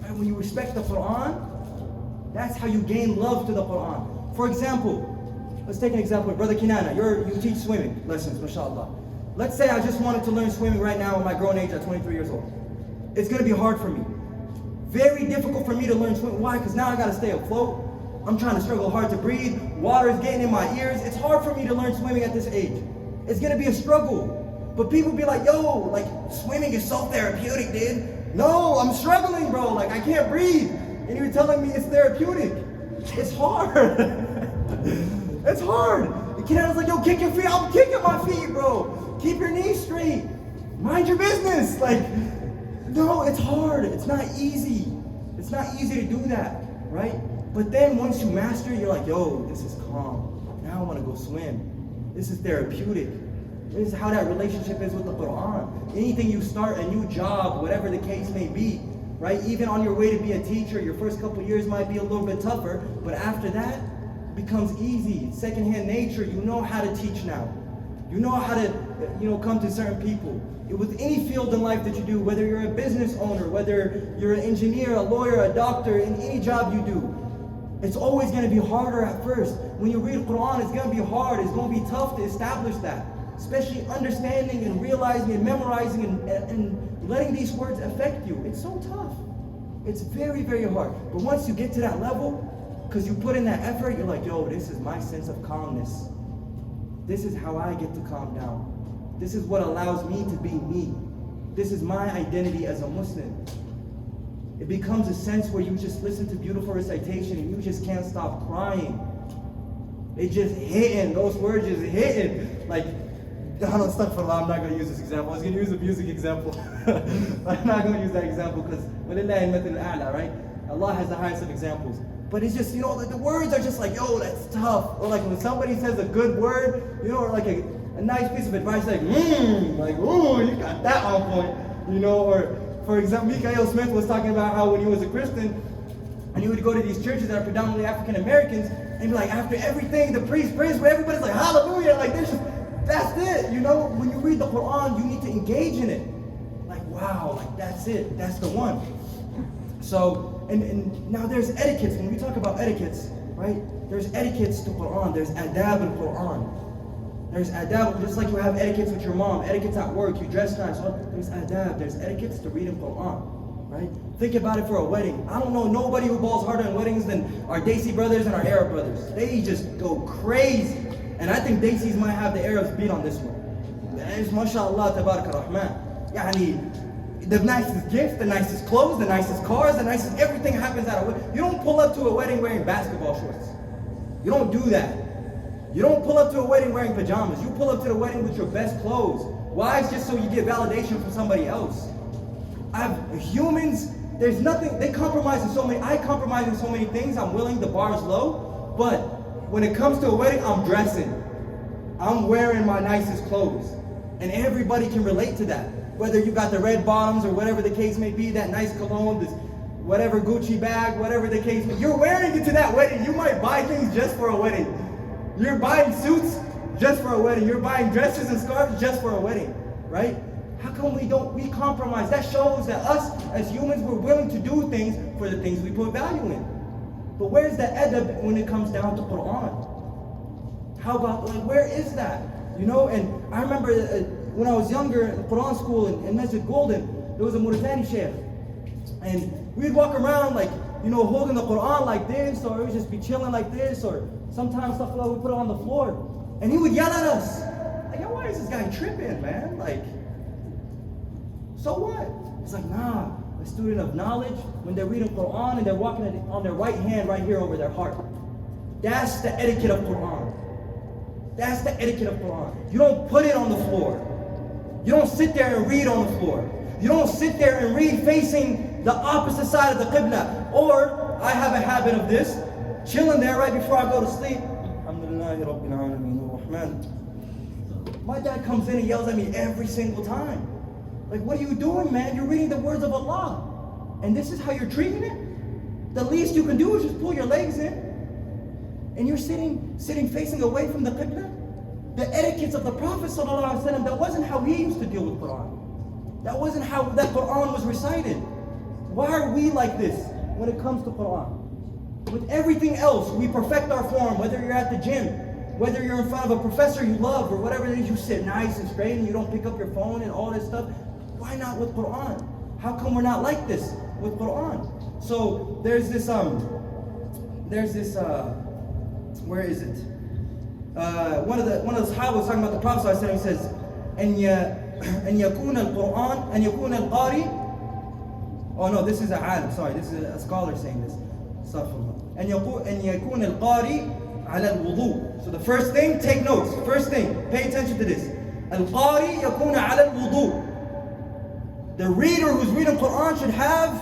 right? When you respect the Quran, that's how you gain love to the Quran. For example, let's take an example. Brother Kinana, you teach swimming lessons, mashallah. Let's say I just wanted to learn swimming right now at my grown age at 23 years old. It's going to be hard for me. Very difficult for me to learn swimming. Why? Because now I got to stay afloat. I'm trying to struggle hard to breathe. Water is getting in my ears. It's hard for me to learn swimming at this age. It's going to be a struggle. But people be like, yo, like swimming is so therapeutic, dude. No, I'm struggling, bro. Like I can't breathe. And you're telling me it's therapeutic. It's hard. It's hard. The kid was like, yo, kick your feet. I'm kicking my feet, bro. Keep your knees straight. Mind your business. Like, no, it's hard. It's not easy. It's not easy to do that, right? But then once you master it, you're like, yo, this is calm. Now I want to go swim. This is therapeutic. This is how that relationship is with the Quran. Anything you start, a new job, whatever the case may be, right? Even on your way to be a teacher, your first couple years might be a little bit tougher, but after that, it becomes easy. It's secondhand nature. You know how to teach now. You know how to, come to certain people. With any field in life that you do, whether you're a business owner, whether you're an engineer, a lawyer, a doctor, in any job you do, it's always going to be harder at first. When you read Quran, it's going to be hard. It's going to be tough to establish that. Especially understanding and realizing and memorizing and letting these words affect you. It's so tough. It's very, very hard. But once you get to that level, because you put in that effort, you're like, yo, this is my sense of calmness. This is how I get to calm down. This is what allows me to be me. This is my identity as a Muslim. It becomes a sense where you just listen to beautiful recitation and you just can't stop crying. They just hitting, those words just hitting. Like, astaghfirullah, I'm not going to use this example. I was going to use a music example. I'm not going to use that example because وَلِلَّهِ الْمَثَلُ الْأَعْلَى, right? Allah has the highest of examples. But it's just, like the words are just like, yo, that's tough. Or like when somebody says a good word, or like a nice piece of advice, like, ooh, you got that on point. Or for example, Mikael Smith was talking about how when he was a Christian, and he would go to these churches that are predominantly African Americans, and be like, after everything, the priest prays, but everybody's like, hallelujah, like that's it. When you read the Quran, you need to engage in it. Like, wow, like that's it, that's the one. So, and now there's etiquettes. When we talk about etiquettes, right? There's etiquettes to Quran. There's adab in Quran. There's adab, just like you have etiquettes with your mom, etiquettes at work, you dress nice. There's adab, there's etiquettes to reading Quran, right? Think about it for a wedding. I don't know nobody who balls harder in weddings than our Desi brothers and our Arab brothers. They just go crazy. And I think Desis might have the Arabs beat on this one. It's mashallah, tabarak ar-Rahman. The nicest gifts, the nicest clothes, the nicest cars, the nicest everything happens at a wedding. You don't pull up to a wedding wearing basketball shorts. You don't do that. You don't pull up to a wedding wearing pajamas. You pull up to the wedding with your best clothes. Why? It's just so you get validation from somebody else. Humans, there's nothing, they compromise in so many, I compromise in so many things. I'm willing, the bar's low, but when it comes to a wedding, I'm dressing. I'm wearing my nicest clothes. And everybody can relate to that. Whether you got the red bottoms or whatever the case may be, that nice cologne, this whatever Gucci bag, whatever the case may be, you're wearing it to that wedding. You might buy things just for a wedding. You're buying suits just for a wedding. You're buying dresses and scarves just for a wedding, right? How come we compromise? That shows that us as humans, we're willing to do things for the things we put value in. But where's the adab when it comes down to Quran? How about, where is that? And I remember when I was younger in Quran school in Masjid Golden, there was a Mauritani sheikh. And we'd walk around holding the Quran like this, or we'd just be chilling like this, or sometimes stuff like we put it on the floor. And he would yell at us. Like, yo, why is this guy tripping, man? Like, so what? It's like, nah, a student of knowledge, when they're reading Quran and they're walking on their right hand right here over their heart. That's the etiquette of Quran. That's the etiquette of Quran. You don't put it on the floor. You don't sit there and read on the floor. You don't sit there and read facing the opposite side of the Qibla. Or, I have a habit of this, chilling there right before I go to sleep. Alhamdulillahi Rabbil Alameen Ar-Rahman. My dad comes in and yells at me every single time. Like, what are you doing, man? You're reading the words of Allah. And this is how you're treating it? The least you can do is just pull your legs in. And you're sitting facing away from the Qibla. The etiquettes of the Prophet ﷺ, that wasn't how he used to deal with Quran. That wasn't how that Quran was recited. Why are we like this when it comes to Quran? With everything else, we perfect our form, whether you're at the gym, whether you're in front of a professor you love, or whatever it is, you sit nice and straight and you don't pick up your phone and all this stuff. Why not with Quran? How come we're not like this with Quran? So there's this, where is it? One of the Sahaba was talking about the Prophet ﷺ. He says, أن يكون القرآن أن يكون القارئ. Oh no, this is a alim. Sorry, this is a scholar saying this. أن يكون القارئ على الوضوء. So the first thing, take notes. First thing, pay attention to this. القارئ يكون على الوضوء. The reader who's reading Quran should have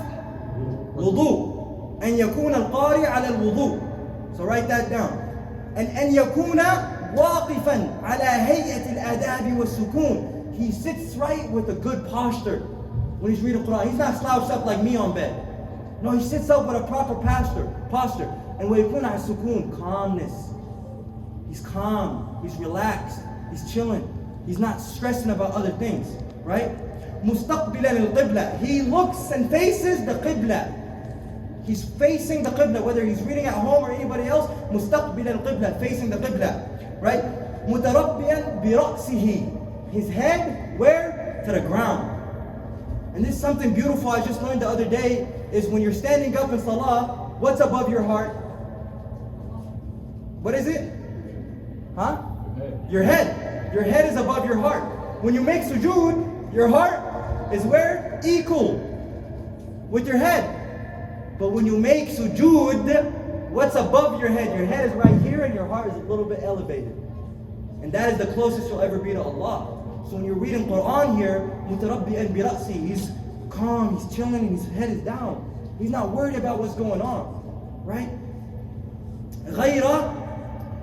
wudu. أن يكون القارئ على الوضوء. So write that down. And أن يكون واقفا على هيئة الآداب والسكون. He sits right with a good posture when he's reading Quran. He's not slouched up like me on bed. No, he sits up with a proper posture. And ويكون على السكون, calmness. He's calm, he's relaxed, he's chilling. He's not stressing about other things, right? مستقبلا القبلة. He looks and faces the qibla. He's facing the qibla, whether he's reading at home or anybody else. مستقبلا القبلة, facing the qibla, right? متربيا برأسه. His head, where? To the ground. And this is something beautiful I just learned the other day, is when you're standing up in salah, what's above your heart? What is it? Huh? Your head. Your head is above your heart. When you make sujood, your heart is where? Equal with your head. But when you make sujood, what's above your head? Your head is right here and your heart is a little bit elevated. And that is the closest you'll ever be to Allah. So when you're reading Quran here, مُتَرَبِّئًا بِرَأْسِهِ, he's calm, he's chilling, and his head is down. He's not worried about what's going on, right? غَيْرَ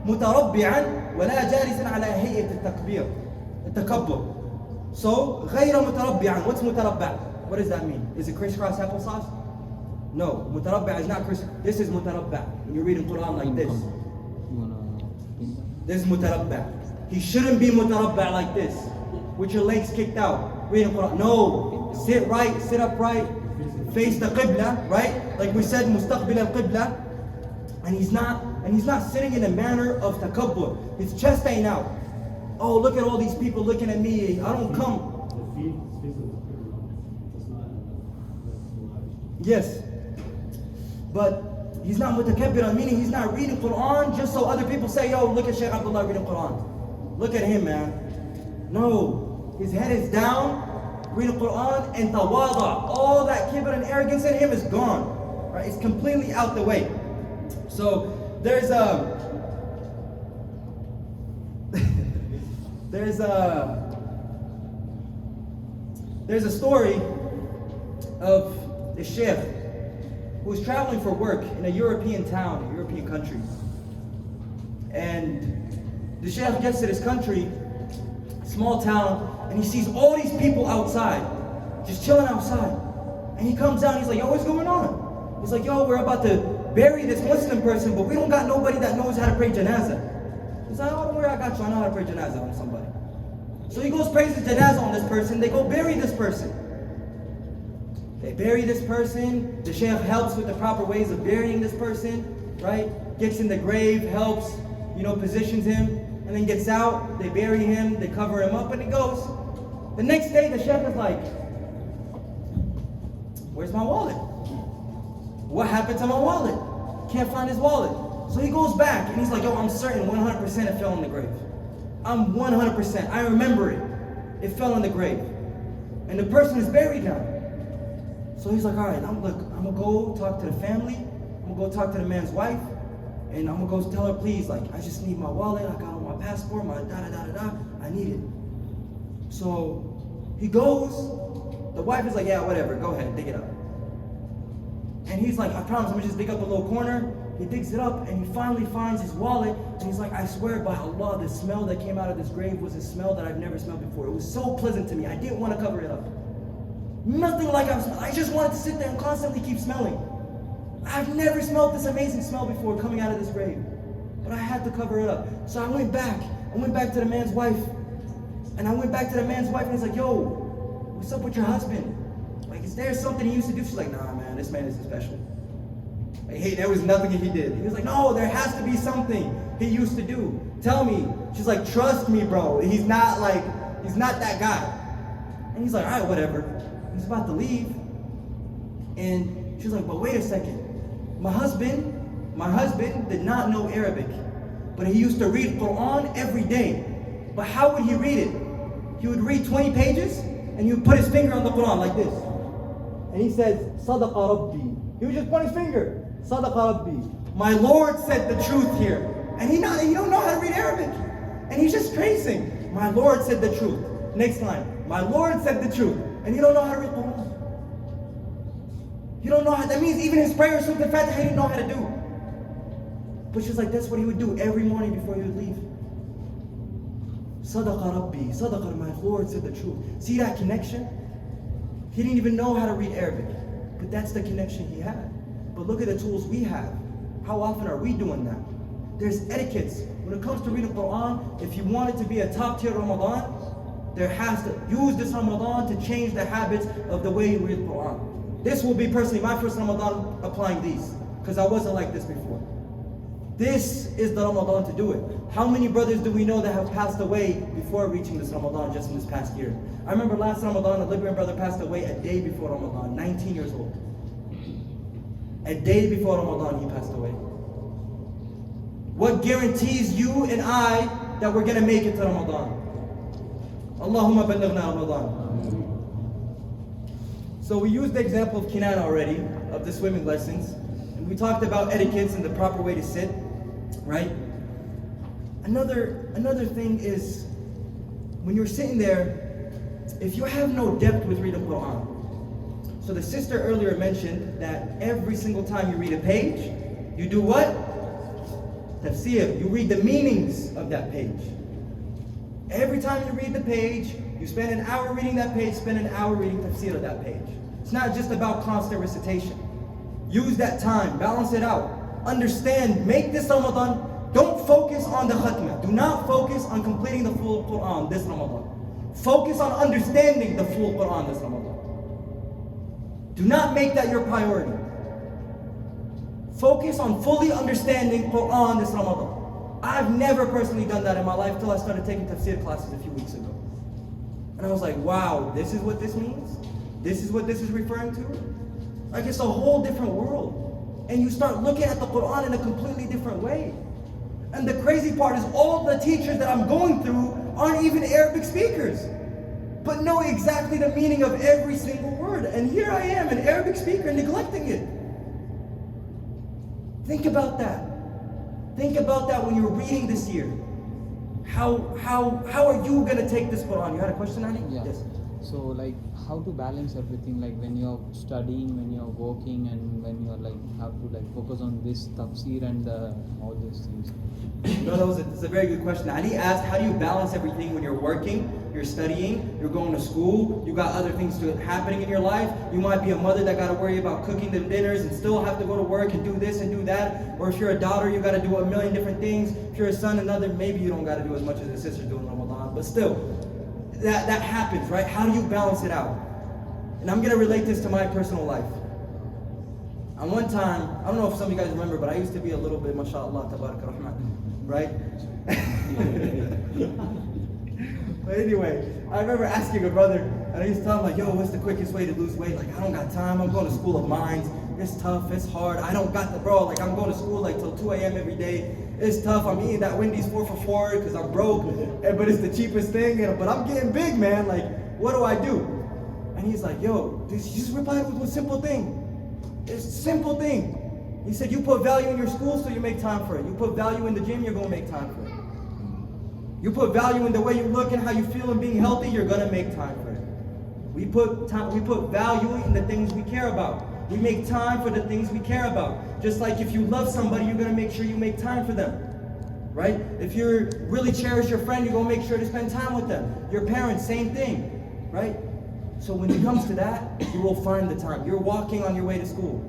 مُتَرَبِّعًا وَلَا جَالِسًا عَلَى هَيْئَةِ التَّكَبُّرِ. So, غَيْرَ مُتَرَبِّعًا. What's مُتَرَبِّع? What does that mean? Is it crisscross applesauce? No, مُتَرَبِّع is not crisscross. This is مُتَرَبِّع. When you're reading Quran like this. This is مُتَرَبِّع. He shouldn't be مُتَرَبِّع like this, with your legs kicked out, reading Quran. No, sit right, sit upright, face the qibla, right? Like we said, mustaqbil al-qibla. And he's not sitting in a manner of takabbur. His chest ain't out. Oh, look at all these people looking at me. I don't come. Yes. But he's not mutakabbir, meaning he's not reading Quran just so other people say, yo, look at Shaykh Abdullah reading Quran. Look at him, man. No. His head is down, reading Quran, and tawada. All that kibr and arrogance in him is gone. Right? It's completely out the way. So there's a story of a sheikh who was traveling for work in a European town, a European country. And the sheikh gets to this country, small town, and he sees all these people outside, just chilling outside. And he comes down, he's like, yo, what's going on? He's like, yo, we're about to bury this Muslim person, but we don't got nobody that knows how to pray janazah. He's like, oh, don't worry, I got you. I know how to pray janazah on somebody. So he goes, prays the janazah on this person. They go bury this person. They bury this person. The sheikh helps with the proper ways of burying this person, right? Gets in the grave, helps, positions him, and then gets out. They bury him, they cover him up, and he goes. The next day, the sheikh is like, where's my wallet? What happened to my wallet? Can't find his wallet. So he goes back and he's like, yo, I'm certain 100% it fell in the grave. I'm 100%. I remember it. It fell in the grave. And the person is buried now. So he's like, all right, I'm gonna go talk to the family. I'm gonna go talk to the man's wife. And I'm gonna go tell her, please, I just need my wallet. I got my passport, my da-da-da-da-da. I need it. So he goes. The wife is like, yeah, whatever. Go ahead, dig it up. And he's like, I promise, I'm gonna just dig up a little corner. He digs it up and he finally finds his wallet. And he's like, I swear by Allah, the smell that came out of this grave was a smell that I've never smelled before. It was so pleasant to me. I didn't want to cover it up. Nothing like I just wanted to sit there and constantly keep smelling. I've never smelled this amazing smell before coming out of this grave. But I had to cover it up. So I went back to the man's wife. And he's like, yo, what's up with your husband? Is there something he used to do? She's like, nah, man, this man isn't special. Hey, there was nothing he did. He was like, no, there has to be something he used to do. Tell me. She's like, trust me, bro. He's not that guy. And he's like, all right, whatever. He's about to leave. And she's like, but wait a second. My husband did not know Arabic, but he used to read Quran every day. But how would he read it? He would read 20 pages, and he would put his finger on the Quran like this. And he says, Sadaqa Rabbi. He would just point his finger. Sadaqa Rabbi. My Lord said the truth here. And he don't know how to read Arabic. And he's just tracing. My Lord said the truth. Next line. My Lord said the truth. And he don't know how to read Quran. You don't know how, that means even his prayers, Surah Al-Fatiha, he didn't know how to do. But she's like, that's what he would do every morning before he would leave. Sadaqa Rabbi, Sadaqa, my Lord said the truth. See that connection? He didn't even know how to read Arabic, but that's the connection he had. But look at the tools we have. How often are we doing that? There's etiquettes. When it comes to reading Quran, if you want it to be a top tier Ramadan, there has to use this Ramadan to change the habits of the way you read Quran. This will be personally my first Ramadan applying these, because I wasn't like this before. This is the Ramadan to do it. How many brothers do we know that have passed away before reaching this Ramadan just in this past year? I remember last Ramadan, a Liberian brother passed away a day before Ramadan, 19 years old. A day before Ramadan, he passed away. What guarantees you and I that we're going to make it to Ramadan? Allahumma ballaghna Ramadan. So we used the example of Kinana already, of the swimming lessons. And we talked about etiquettes and the proper way to sit, right? Another thing is, when you're sitting there, if you have no depth with reading Quran. So the sister earlier mentioned that every single time you read a page, you do what? Tafsir. You read the meanings of that page. Every time you read the page, you spend an hour reading that page, spend an hour reading tafsir of that page. It's not just about constant recitation. Use that time, balance it out. Understand, make this Ramadan, don't focus on the khatmah. Do not focus on completing the full Quran this Ramadan. Focus on understanding the full Quran this Ramadan. Do not make that your priority. Focus on fully understanding Quran this Ramadan. I've never personally done that in my life till I started taking tafsir classes a few weeks ago. And I was like, wow, this is what this means? This is what this is referring to? Like, it's a whole different world. And you start looking at the Quran in a completely different way. And the crazy part is all the teachers that I'm going through aren't even Arabic speakers, but know exactly the meaning of every single word. And here I am, an Arabic speaker, neglecting it. Think about that. Think about that when you're reading this year. How are you going to take this Quran? You had a question, Ali? Yeah. Yes. So like how to balance everything, like when you're studying, when you're working, and when you're like have to like focus on this tafsir and all these things. No, it's a very good question. Ali asked, how do you balance everything when you're working, you're studying, you're going to school, you got other things happening in your life. You might be a mother that got to worry about cooking them dinners and still have to go to work and do this and do that. Or if you're a daughter, you got to do a million different things. If you're a son, another, maybe you don't got to do as much as a sister doing Ramadan, but still, that happens, right? How do you balance it out? And I'm going to relate this to my personal life. And one time, I don't know if some of you guys remember, but I used to be a little bit, mashallah, tabarak rahman, right? But anyway, I remember asking a brother, and I used to tell him like, yo, what's the quickest way to lose weight? Like, I don't got time, I'm going to school of mines, it's tough, it's hard, I don't got the, bro, like I'm going to school like till 2 a.m. every day, it's tough, I'm eating that Wendy's 4 for 4 because I'm broke, but it's the cheapest thing, but I'm getting big, man, like, what do I do? And he's like, yo, you just reply with a simple thing. It's a simple thing. He said, you put value in your school, so you make time for it. You put value in the gym, you're going to make time for it. You put value in the way you look and how you feel and being healthy, you're going to make time for it. We put value in the things we care about. We make time for the things we care about. Just like if you love somebody, you're going to make sure you make time for them. Right? If you really cherish your friend, you're going to make sure to spend time with them. Your parents, same thing. Right? So when it comes to that, you will find the time. You're walking on your way to school.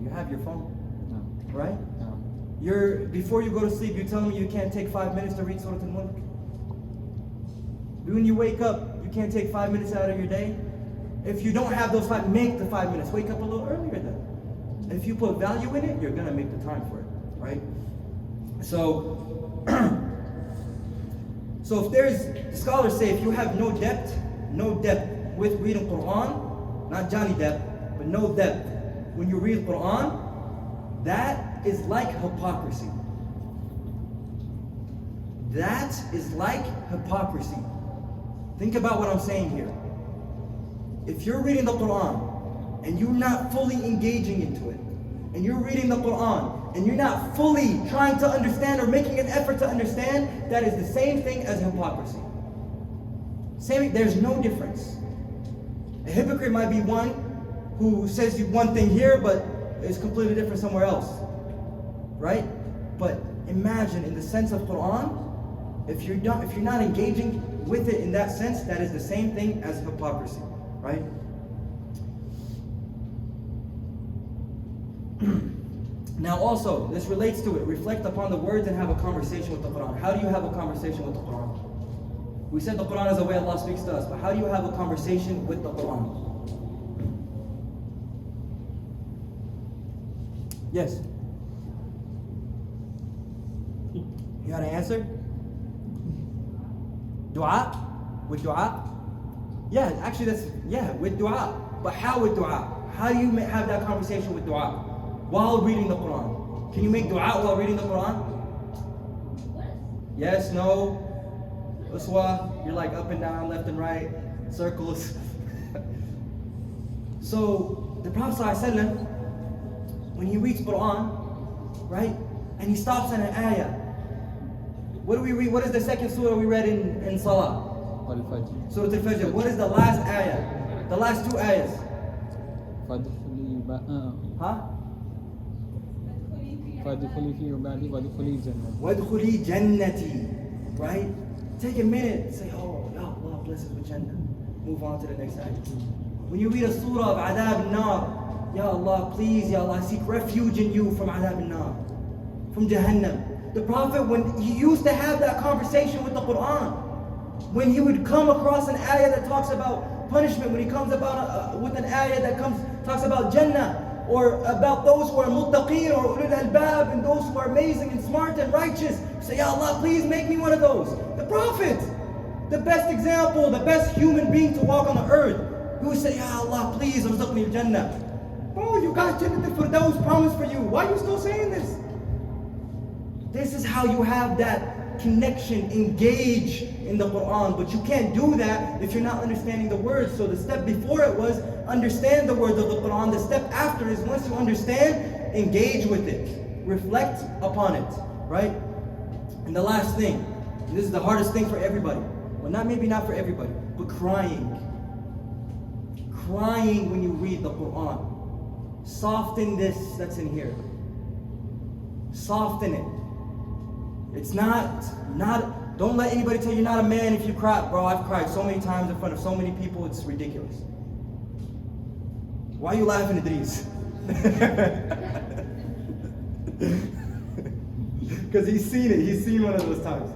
You have your phone. No. Right? No. Before you go to sleep, you're telling me you can't take 5 minutes to read Surah Al-Mulk? When you wake up, you can't take 5 minutes out of your day? If you don't have those make the 5 minutes. Wake up a little earlier then. If you put value in it, you're going to make the time for it. Right? So, so if there's, scholars say, if you have no depth with reading Quran, not Johnny Depp, but no depth. When you read Quran, that is like hypocrisy. That is like hypocrisy. Think about what I'm saying here. If you're reading the Quran and you're not fully engaging into it, and you're reading the Quran and you're not fully trying to understand or making an effort to understand, that is the same thing as hypocrisy. There's no difference. A hypocrite might be one who says one thing here, but is completely different somewhere else. Right? But imagine in the sense of Quran, If you're not engaging with it in that sense, that is the same thing as hypocrisy, right? Now also, this relates to it. Reflect upon the words and have a conversation with the Quran. How do you have a conversation with the Quran? We said the Quran is the way Allah speaks to us, but how do you have a conversation with the Quran? Yes? You got an answer? Dua? With dua? Yeah, actually with dua. But how with dua? How do you have that conversation with dua? While reading the Quran. Can you make dua while reading the Quran? Yes, no? Uswa, you're like up and down, left and right, circles. So, the Prophet ﷺ, when he reads Quran, right, and he stops at an ayah, what do we read? What is the second surah we read in Salah? Al-Fajr. Surah Al-Fajr. What is the last ayah? The last two ayahs? Huh? فَادْخُلِي فِي عِبَادِي وَادْخُلِي جَنَّتِي. وَادْخُلِي جَنَّتِي. Right? Take a minute and say, oh, Ya Allah, bless us with Jannah. Move on to the next ayah. When you read a surah of Adab al-Nar, Ya Allah, please, Ya Allah, I seek refuge in you from Adab al-Nar, from Jahannam. The Prophet, when he used to have that conversation with the Quran, when he would come across an ayah that talks about punishment, when he comes about with an ayah that talks about Jannah, or about those who are muttaqeen or ulul albab, and those who are amazing and smart and righteous, say, Ya Allah, please make me one of those. The Prophet, the best example, the best human being to walk on the earth, he would say, Ya Allah, please arzuqni al-Jannah. Oh, you got Jannah al-Firdaus promised for you. Why are you still saying this? This is how you have that connection, engage in the Quran. But you can't do that if you're not understanding the words. So the step before it was understand the words of the Quran. The step after is once you understand, engage with it. Reflect upon it, right? And the last thing, and this is the hardest thing for everybody. Well, maybe not for everybody, but crying. Crying when you read the Quran. Soften this that's in here. Soften it. It's not, don't let anybody tell you you're not a man if you cry. Bro, I've cried so many times in front of so many people, it's ridiculous. Why are you laughing, Idris? Because he's seen it, he's seen one of those times.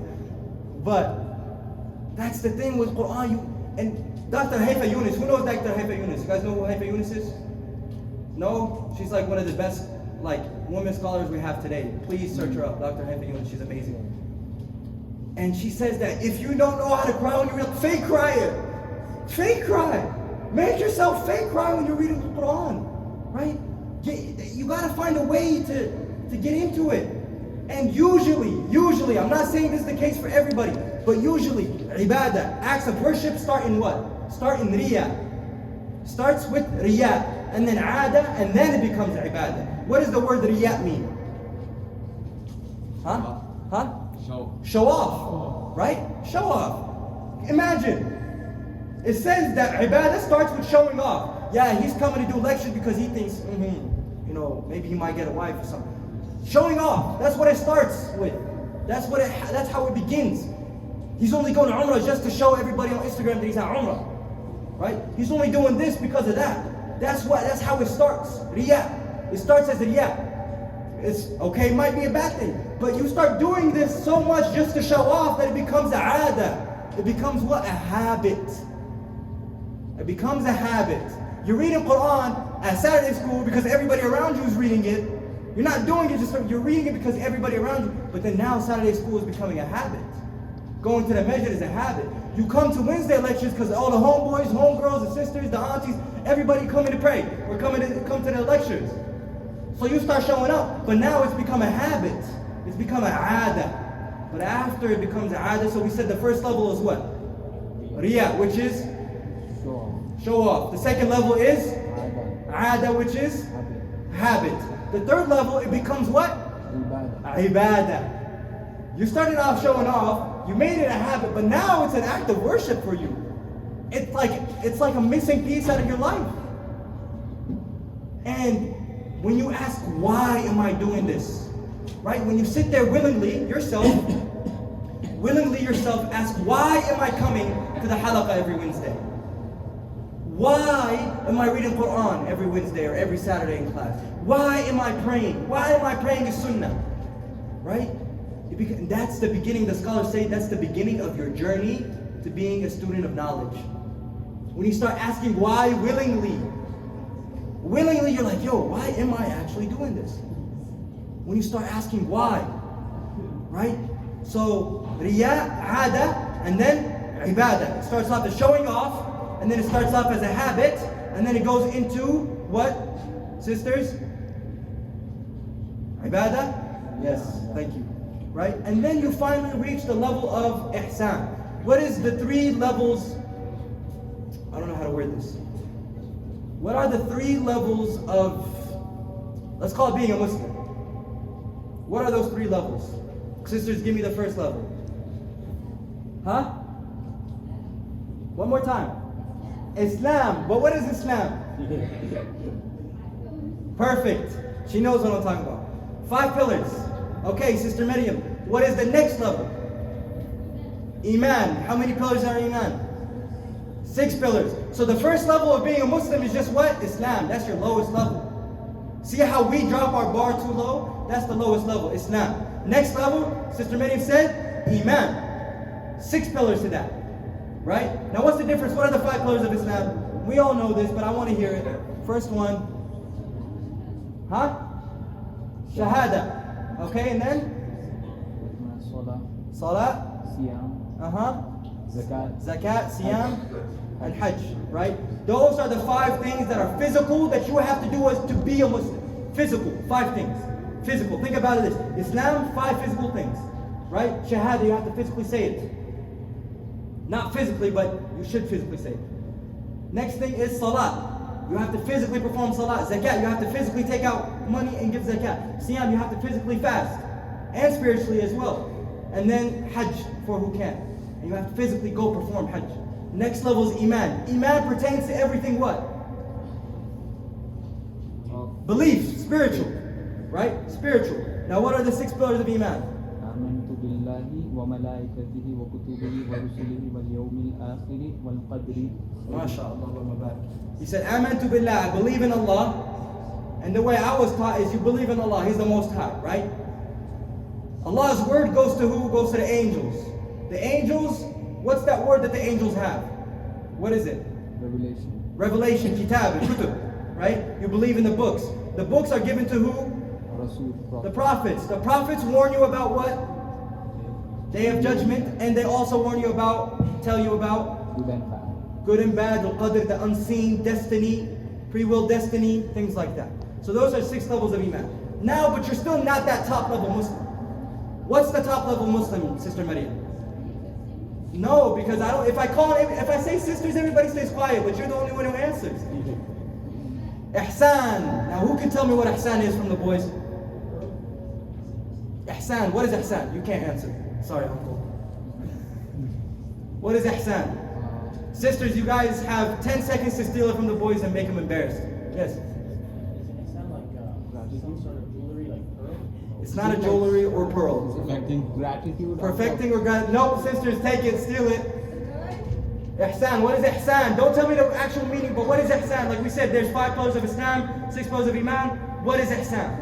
But that's the thing with Quran. And Dr. Haifa Yunus, who knows Dr. Haifa Yunus? You guys know who Haifa Yunus is? No? She's like one of the best women scholars we have today. Please search her up, Dr. Haifa Yunus, she's amazing. And she says that if you don't know how to cry when you read, fake cry it. Fake cry. Make yourself fake cry when you're reading the Quran, right? You gotta find a way to get into it. And usually, I'm not saying this is the case for everybody, but usually, ibadah, acts of worship start in what? Start in riyah. Starts with riyah, and then ada, and then it becomes ibadah. What does the word riyah mean? Huh? Show off, right? Show off. Imagine, it says that ibadah starts with showing off. Yeah, he's coming to do lectures because he thinks, maybe he might get a wife or something. Showing off, that's what it starts with. That's how it begins. He's only going to Umrah just to show everybody on Instagram that he's at Umrah. Right? He's only doing this because of that. That's how it starts. Riyah. It starts as a riyah. It's okay, it might be a bad thing, but you start doing this so much just to show off that it becomes a ada. It becomes what? A habit. It becomes a habit. You're reading Quran at Saturday school because everybody around you is reading it. You're not doing it you're reading it because everybody around you. But then now Saturday school is becoming a habit. Going to the masjid is a habit. You come to Wednesday lectures because all the homeboys, homegirls, the sisters, the aunties, everybody coming to pray. We're come to the lectures. So you start showing up. But now it's become a habit. It's become an ada. But after it becomes an ada, so we said the first level is what? Riyah, which is? Show off. The second level is? Ada, which is? Habit. The third level, it becomes what? Ibadah. You started off showing off, you made it a habit, but now it's an act of worship for you. It's like a missing piece out of your life. And when you ask, why am I doing this? Right? When you sit there willingly, yourself, willingly yourself ask, why am I coming to the halaqah every Wednesday? Why am I reading Quran every Wednesday or every Saturday in class? Why am I praying? Why am I praying a sunnah? Right? That's the beginning, the scholars say that's the beginning of your journey to being a student of knowledge. When you start asking why willingly, you're like, yo, why am I actually doing this? When you start asking why, right? So, riya, ada, and then ibadah. It starts off as showing off, and then it starts off as a habit, and then it goes into what, sisters? Ibadah? Yes, thank you. Right? And then you finally reach the level of ihsan. What is the 3 levels? I don't know how to word this. What are the 3 levels of, let's call it being a Muslim? What are those 3 levels? Sisters, give me the first level. Huh? One more time. Islam. But what is Islam? Perfect. She knows what I'm talking about. 5 pillars. Okay, Sister Maryam. What is the next level? Iman. How many pillars are Iman? 6 pillars. So the first level of being a Muslim is just what? Islam. That's your lowest level. See how we drop our bar too low? That's the lowest level, Islam. Next level, Sister Maryam said, Iman. 6 pillars to that. Right? Now what's the difference? What are the 5 pillars of Islam? We all know this, but I want to hear it. First one. Huh? Shahada. Okay, and then? Salah. Siyam. Zakat, Siyam, and Hajj, right? Those are the 5 things that are physical that you have to do as to be a Muslim. Physical, 5 things. Physical, think about it this. Islam, 5 physical things, right? Shahada, you have to physically say it. Not physically, but you should physically say it. Next thing is Salah. You have to physically perform Salah. Zakat, you have to physically take out money and give Zakat. Siyam, you have to physically fast. And spiritually as well. And then Hajj, for who can. And you have to physically go perform Hajj. Next level is Iman. Iman pertains to everything what? Belief, spiritual. Right? Spiritual. Now what are the 6 pillars of Iman? آمنت بالله وملائكته وكتبه ورسله واليوم الآخر والقدر. MashaAllah. He said, Amantu billah, I believe in Allah. And the way I was taught is you believe in Allah, He's the Most High, right? Allah's word goes to who? Goes to the angels. The angels, what's that word that the angels have? What is it? Revelation. Revelation, kitab, kutub, right? You believe in the books. The books are given to who? Rasul. The prophets. The prophets warn you about what? Day of judgment. And they also warn you about, tell you about Good and bad. good and bad, al-qadr, the unseen, destiny, free will destiny, things like that. So those are 6 levels of Iman. Now, but you're still not that top level Muslim. What's the top level Muslim, Sister Maryam? No, because I don't. If I say sisters, everybody stays quiet, but you're the only one who answers. Ihsan. Now, who can tell me what ihsan is from the boys? Ihsan. What is ihsan? You can't answer. Sorry, uncle. What is ihsan? Sisters, you guys have 10 seconds to steal it from the boys and make them embarrassed. Yes. It sound like some sort of jewelry, like pearl. It's not a jewelry or pearl. Perfecting. Gratitude. Perfecting or gratitude. No, sisters, take it, steal it. Ihsan. What is ihsan? Don't tell me the actual meaning, but what is ihsan? Like we said, there's 5 pillars of Islam, 6 pillars of Iman. What is ihsan?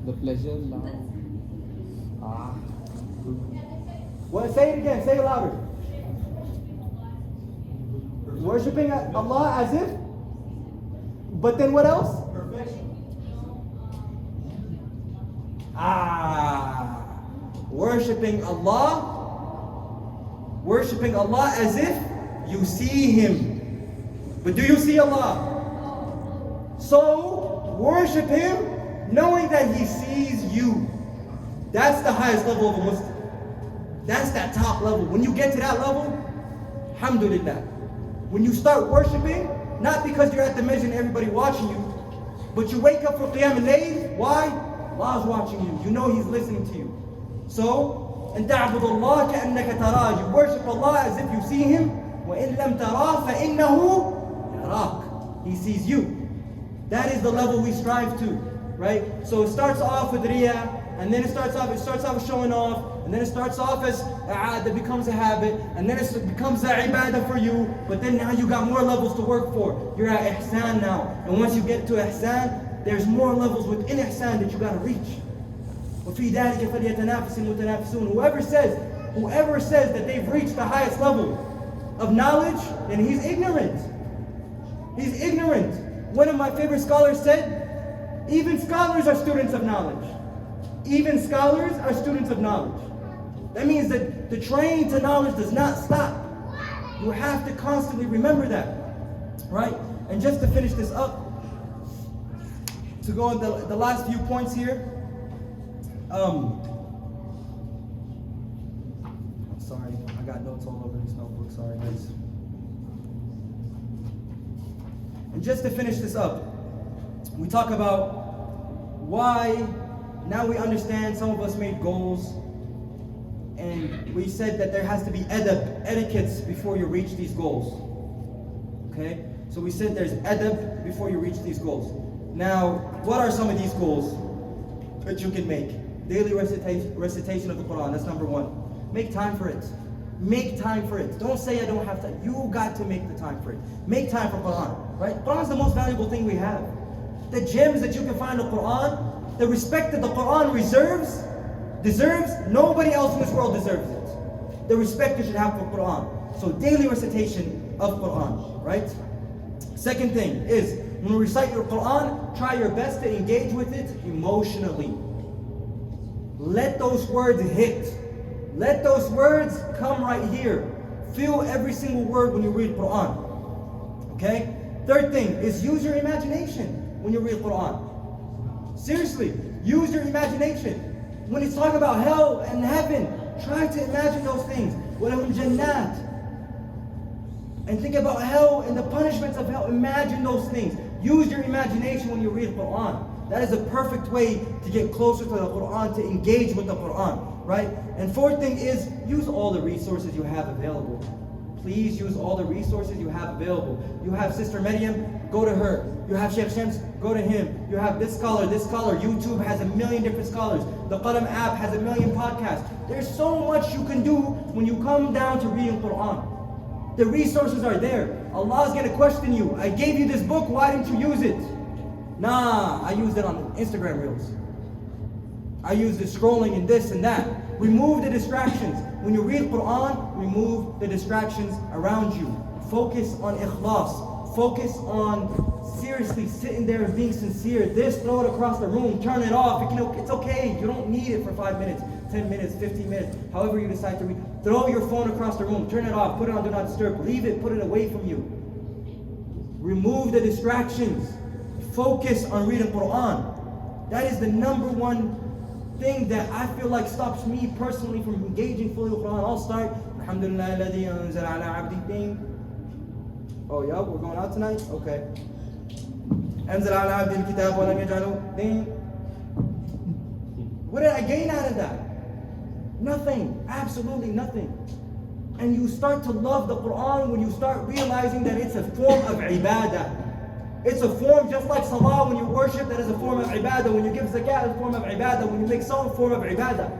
The pleasure, love. What? Say it again. Say it louder. Worshipping Allah as if. But then what else? Perfection. Worshipping Allah. Worshipping Allah as if you see Him. But do you see Allah? So worship Him knowing that He sees you. That's the highest level of a Muslim. That's that top level. When you get to that level, alhamdulillah. When you start worshiping, not because you're at the masjid and everybody watching you, but you wake up for Qiyam al-Layl, why? Allah's watching you. You know He's listening to you. So, أن تعبد الله كأنك تراه. You worship Allah as if you see Him. وإن لم تراه فإنه يراك. He sees you. That is the level we strive to, right? So it starts off with Riyah, and then it starts off as showing off, and then it starts off as that becomes a habit, and then it becomes a ibadah for you, but then now you got more levels to work for. You're at ihsan now, and once you get to ihsan, there's more levels within ihsan that you got to reach. وَفِي ذَلِكَ فَلْيَتَنَافَسِ الْمُتَنَافِسُونَ Whoever says that they've reached the highest level of knowledge, then he's ignorant. He's ignorant. One of my favorite scholars said, even scholars are students of knowledge. Even scholars are students of knowledge. That means that the train to knowledge does not stop. You have to constantly remember that. Right? And just to finish this up, to go on the last few points here. I'm sorry, I got notes all over this notebook, sorry guys. And just to finish this up, we talk about why, now we understand some of us made goals, and we said that there has to be etiquettes before you reach these goals. Okay? So we said there's adab before you reach these goals. Now, what are some of these goals that you can make? Daily recitation of the Quran, that's number one. Make time for it. Make time for it. Don't say I don't have time. You got to make the time for it. Make time for Quran, right? Quran is the most valuable thing we have. The gems that you can find in the Quran, the respect that the Quran deserves, nobody else in this world deserves it. The respect you should have for Quran. So daily recitation of Quran, right? Second thing is, when you recite your Quran, try your best to engage with it emotionally. Let those words hit. Let those words come right here. Feel every single word when you read Quran. Okay? Third thing is use your imagination when you read Quran. Seriously, use your imagination. When it's talking about hell and heaven, try to imagine those things. وَلَهُمْ جَنَّاتٍ. And think about hell and the punishments of hell. Imagine those things. Use your imagination when you read Quran. That is a perfect way to get closer to the Quran, to engage with the Quran, right? And fourth thing is, use all the resources you have available. Please use all the resources you have available. You have Sister Maryam, go to her. You have Sheikh Shams, go to him. You have this scholar. YouTube has a million different scholars. The Qalam app has a million podcasts. There's so much you can do when you come down to reading Quran. The resources are there. Allah is going to question you. I gave you this book, why didn't you use it? Nah, I used it on Instagram Reels. I used it scrolling and this and that. Remove the distractions. When you read Quran, remove the distractions around you. Focus on ikhlas. Focus on seriously sitting there and being sincere. This, throw it across the room, turn it off. It's okay. You don't need it for 5 minutes, 10 minutes, 15 minutes, however you decide to read. Throw your phone across the room, turn it off, put it on Do Not Disturb. Leave it, put it away from you. Remove the distractions. Focus on reading Quran. That is the number one thing that I feel like stops me personally from engaging fully with Quran. I'll start, Alhamdulillah alladhi anzala ala abdi thing. Oh yeah, we're going out tonight? Okay. Anzala ala abdi al-kitab wa lam yaj'alu thing. What did I gain out of that? Nothing. Absolutely nothing. And you start to love the Quran when you start realizing that it's a form of ibadah. It's a form just like salah, when you worship, that is a form of ibadah. When you give zakat, it's a form of ibadah. When you make some form of ibadah.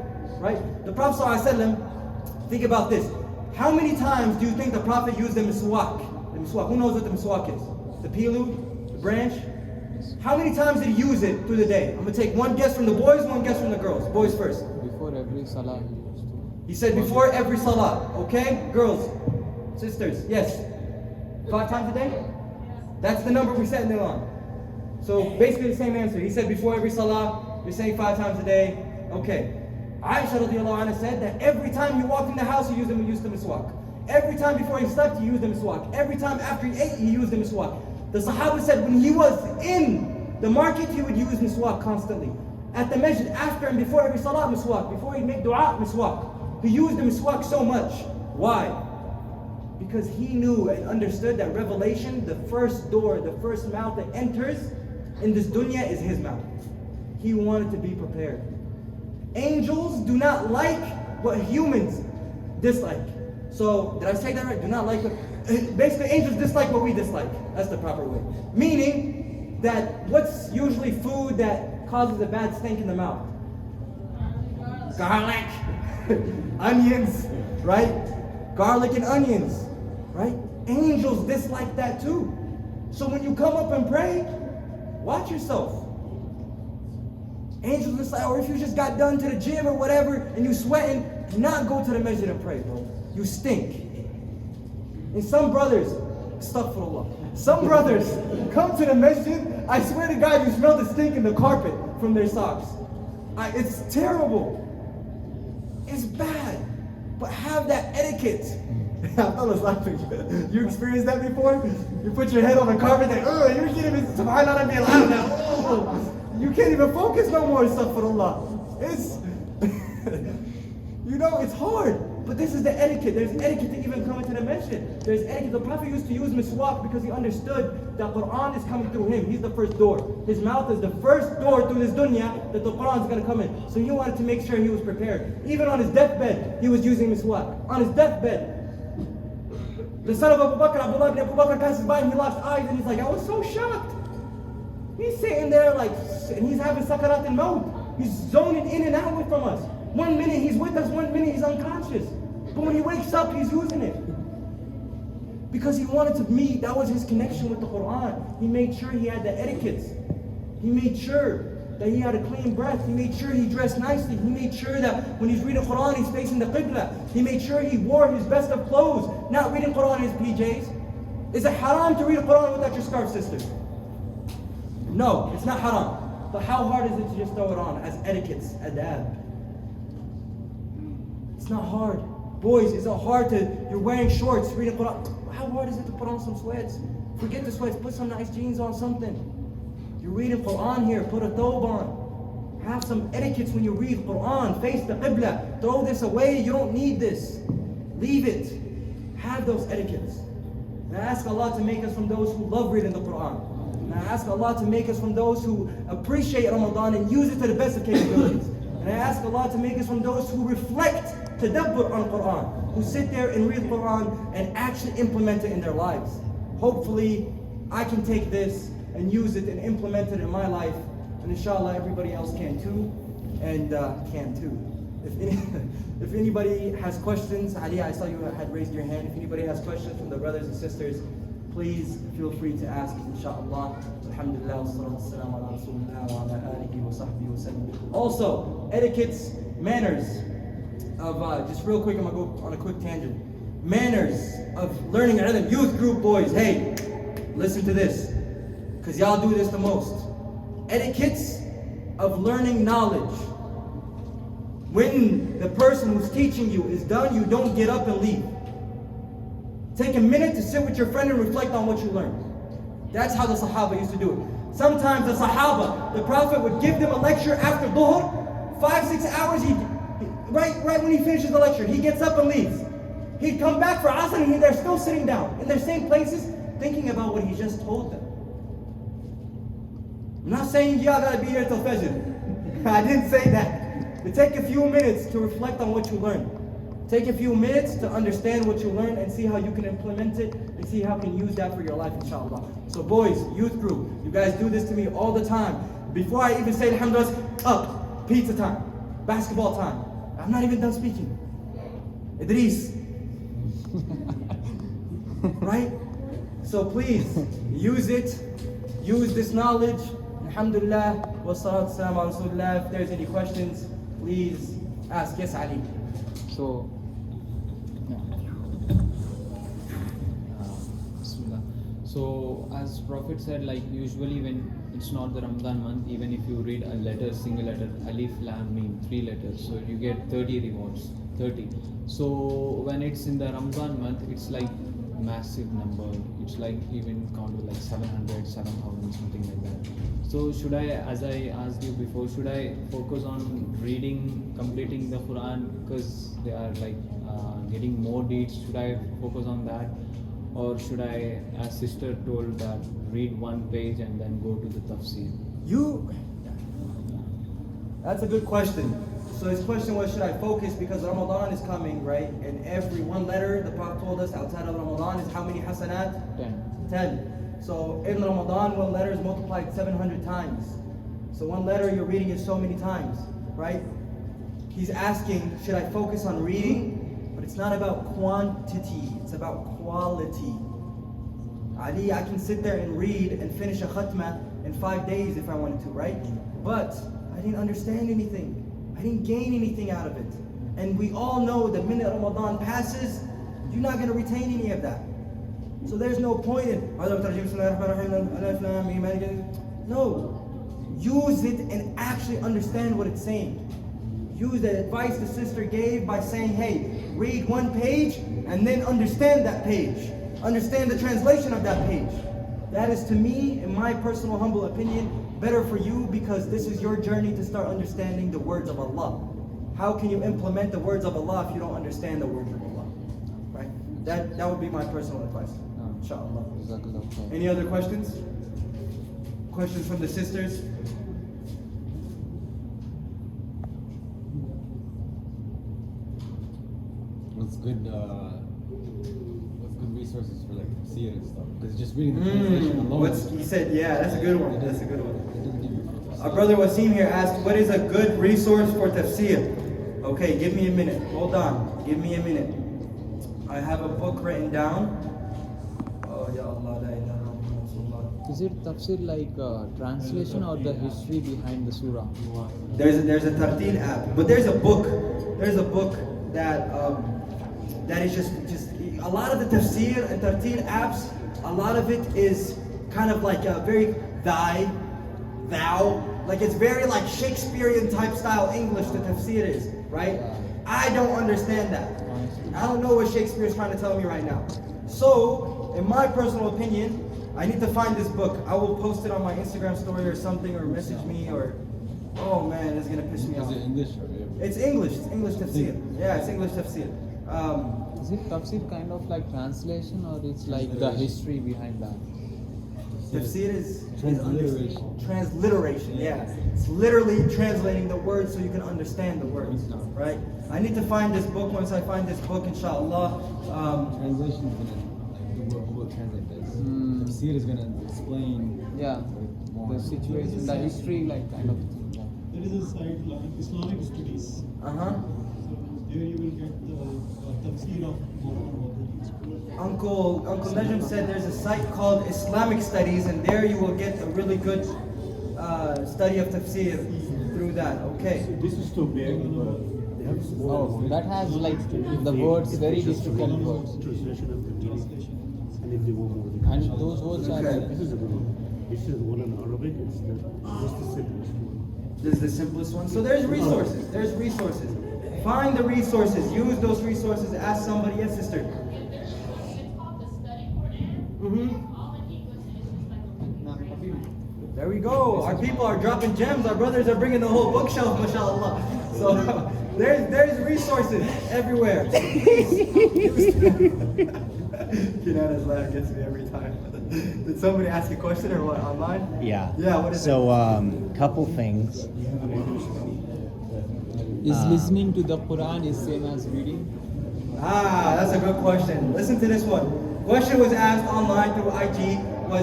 Right? The Prophet ﷺ, think about this. How many times do you think the Prophet used the miswak? The miswak. Who knows what the miswak is? The pilu? The branch? How many times did he use it through the day? I'm going to take one guess from the boys, one guess from the girls. Boys first. Before every salah he used to. He said before every salah. Okay? Girls. Sisters. Yes. 5 times a day? That's the number we set it on. So basically the same answer. He said before every salah, you're saying 5 times a day. Okay. Aisha radiallahu anha said that every time he walked in the house, he used the miswak. Every time before he slept, he used the miswak. Every time after he ate, he used the miswak. The Sahaba said when he was in the market, he would use miswak constantly. At the masjid, after and before every salah, miswak. Before he'd make dua, miswak. He used the miswak so much. Why? Because he knew and understood that revelation, the first door, the first mouth that enters in this dunya is his mouth. He wanted to be prepared. Angels do not like what humans dislike. So, did I say that right? Do not like what... Basically, angels dislike what we dislike. That's the proper way. Meaning that what's usually food that causes a bad stink in the mouth? garlic, onions, right? Garlic and onions, right? Angels dislike that too. So when you come up and pray, watch yourself. Angels dislike, or if you just got done to the gym or whatever and you sweating, do not go to the masjid and pray, bro. You stink. And some brothers, astaghfirullah, some brothers come to the masjid, I swear to God, you smell the stink in the carpet from their socks. It's terrible. It's bad. But have that etiquette. I was laughing. You experienced that before? You put your head on the carpet and you can't even subhanallah be allowed now. Oh, you can't even focus no more, astaghfirullah. It's it's hard. But this is the etiquette. There's etiquette to even come into the masjid. There's etiquette. The Prophet used to use miswak because he understood that Quran is coming through him. He's the first door. His mouth is the first door through this dunya that the Quran is going to come in. So he wanted to make sure he was prepared. Even on his deathbed, he was using miswak. On his deathbed. The son of Abu Bakr, Abdullah ibn Abu Bakr, passes by and he locks eyes and he's like, I was so shocked. He's sitting there and he's having sakarat al-maut. He's zoning in and out from us. 1 minute he's with us, 1 minute he's unconscious. But when he wakes up, he's using it. Because he wanted to meet, that was his connection with the Quran. He made sure he had the etiquettes. He made sure that he had a clean breath. He made sure he dressed nicely. He made sure that when he's reading Quran, he's facing the Qibla. He made sure he wore his best of clothes, not reading Quran in his PJs. Is it haram to read the Quran without your scarf, sister? No, it's not haram. But how hard is it to just throw it on as etiquettes, adab? It's not hard. Boys, is it hard you're wearing shorts, reading Quran? How hard is it to put on some sweats? Forget the sweats, put some nice jeans on, something. You're reading Quran here, put a thobe on. Have some etiquettes when you read Quran, face the Qibla. Throw this away, you don't need this. Leave it. Have those etiquettes. And I ask Allah to make us from those who love reading the Quran. And I ask Allah to make us from those who appreciate Ramadan and use it to the best of capabilities. And I ask Allah to make us from those who reflect tadabbur on Quran, who sit there and read Quran and actually implement it in their lives. Hopefully, I can take this and use it and implement it in my life, and inshallah everybody else can too, and can too. If anybody has questions, Ali, I saw you had raised your hand. If anybody has questions from the brothers and sisters, please feel free to ask, inshallah. Alhamdulillah, wassalatu wassalamu ala rasulillah wa ala alihi wa sahbihi wa sallam. Also, etiquettes, manners of, just real quick, I'm going to go on a quick tangent. Manners of learning ilm. Youth group boys, hey, listen to this, because y'all do this the most. Etiquettes of learning knowledge. When the person who's teaching you is done, you don't get up and leave. Take a minute to sit with your friend and reflect on what you learned. That's how the Sahaba used to do it. Sometimes the Sahaba, the Prophet would give them a lecture after Dhuhr, 5-6 hours, right when he finishes the lecture, he gets up and leaves. He'd come back for Asr and they're still sitting down in their same places, thinking about what he just told them. I'm not saying you gotta be here till Fajr. I didn't say that. But take a few minutes to reflect on what you learned. Take a few minutes to understand what you learned and see how you can implement it and see how you can use that for your life, inshallah. So boys, youth group, you guys do this to me all the time. Before I even say alhamdulillah, up, pizza time, basketball time. I'm not even done speaking. Idris. Right? So please, use it. Use this knowledge. Alhamdulillah. Wa salatu salam ala rasulillah. If there's any questions, please ask. Yes, Ali. So, Bismillah. So, as Prophet said, like usually when it's not the Ramadan month, even if you read a letter, single letter, alif, lam, mim, 3 letters, so you get 30 rewards, 30. So, when it's in the Ramadan month, it's like massive number. It's like even count with like 700, 7,000, something like that. So, should I, as I asked you before, should I focus on reading, completing the Quran because they are like getting more deeds? Should I focus on that? Or should I, as sister told, that read 1 page and then go to the tafsir? That's a good question. So his question was, should I focus because Ramadan is coming, right? And every 1 letter the Prophet told us outside of Ramadan is how many hasanat? 10. So in Ramadan, 1 letter is multiplied 700 times. So 1 letter you're reading it so many times, right? he's asking, should I focus on reading? But it's not about quantity, it's about quality. Ali, I can sit there and read and finish a khatma in 5 days if I wanted to, right? But I didn't understand anything. I didn't gain anything out of it. And we all know the minute Ramadan passes, you're not going to retain any of that. So there's no point in, no. Use it and actually understand what it's saying. Use the advice the sister gave by saying, hey, read one page and then understand that page. Understand the translation of that page. That is, to me, in my personal humble opinion, better for you, because this is your journey to start understanding the words of Allah. How can you implement the words of Allah if you don't understand the words of Allah? Right? That would be my personal advice. Inshallah. Any other questions? Questions from the sisters? What's good resources for like tafsir and stuff? Because just reading the translation alone. He said, yeah, that's a good one. That's a good one. It doesn't give you. Our brother Wasim here asked, what is a good resource for tafsir? Okay, give me a minute. Hold on. Give me a minute. I have a book written down. Oh, Ya Allah, la ilaha illallah. Is it tafsir like translation or the history behind the surah? There's a tartil app, but there's a book. There's a book that that is just a lot of the tafsir and tartil apps. A lot of it is kind of like a very thou, like it's very like Shakespearean type style English. The tafsir is right. I don't understand that. I don't know what Shakespeare is trying to tell me right now. So, in my personal opinion, I need to find this book. I will post it on my Instagram story or something, or message me, or oh man, it's gonna piss me off. Is it English or? It's English. It's English tafsir. Yeah, it's English tafsir. Is it tafsir kind of like translation, or it's like the history behind that? Tafsir is Transliteration. Transliteration, yeah. It's literally translating the words so you can understand the words, right? I need to find this book. Once I find this book, inshallah. Translation is gonna, like, the word will translate this. Tafsir is gonna explain. Yeah, more. the situation, the history, like kind of thing. Yeah. There is a site like Islamic Studies. Uh-huh. So there you will get the tafsir of Muhammad. Uncle Najm said there's a site called Islamic Studies, and there you will get a really good study of tafsir through that. Okay. This is too big, but they have small. Oh, that has like the words, very difficult words. Translation of the meaning. And if they want more, they can. And those words are Okay. like, This is a good one. This is one in Arabic. It's just the simplest one. This is the simplest one. So there's resources. There's resources. Find the resources. Use those resources. Ask somebody. Yes, sister. There we go. Our people are dropping gems. Our brothers are bringing the whole bookshelf, mashallah. So there's resources everywhere. Kinana's laugh gets me every time. Did somebody ask a question or what, online? Yeah. Yeah, what is so, couple things. is listening to the Quran is same as reading? That's a good question. Listen to this one. Question was asked online through IG.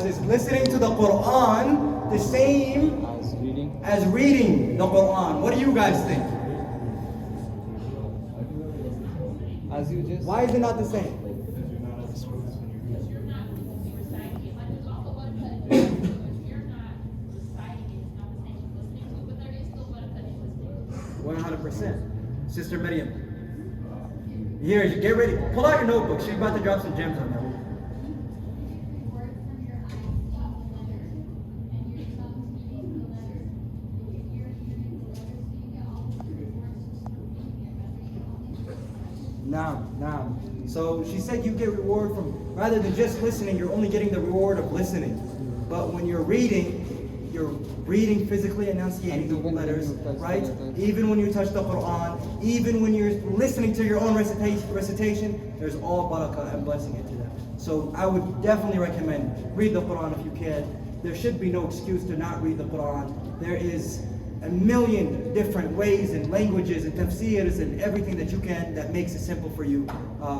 Is listening to the Quran the same As reading? as reading the Quran? What do you guys think? As you just... Why is it not the same? Sister Miriam. Here, get ready. Pull out your notebook. She's about to drop some gems on there. Now. So she said you get reward from, rather than just listening, you're only getting the reward of listening. But when you're reading physically enunciating the letters, right? Even when you touch the Quran, even when you're listening to your own recitation, there's all barakah and blessing into that. So I would definitely recommend read the Quran if you can. There should be no excuse to not read the Quran. There is a million different ways and languages and tafsirs and everything that you can that makes it simple for you.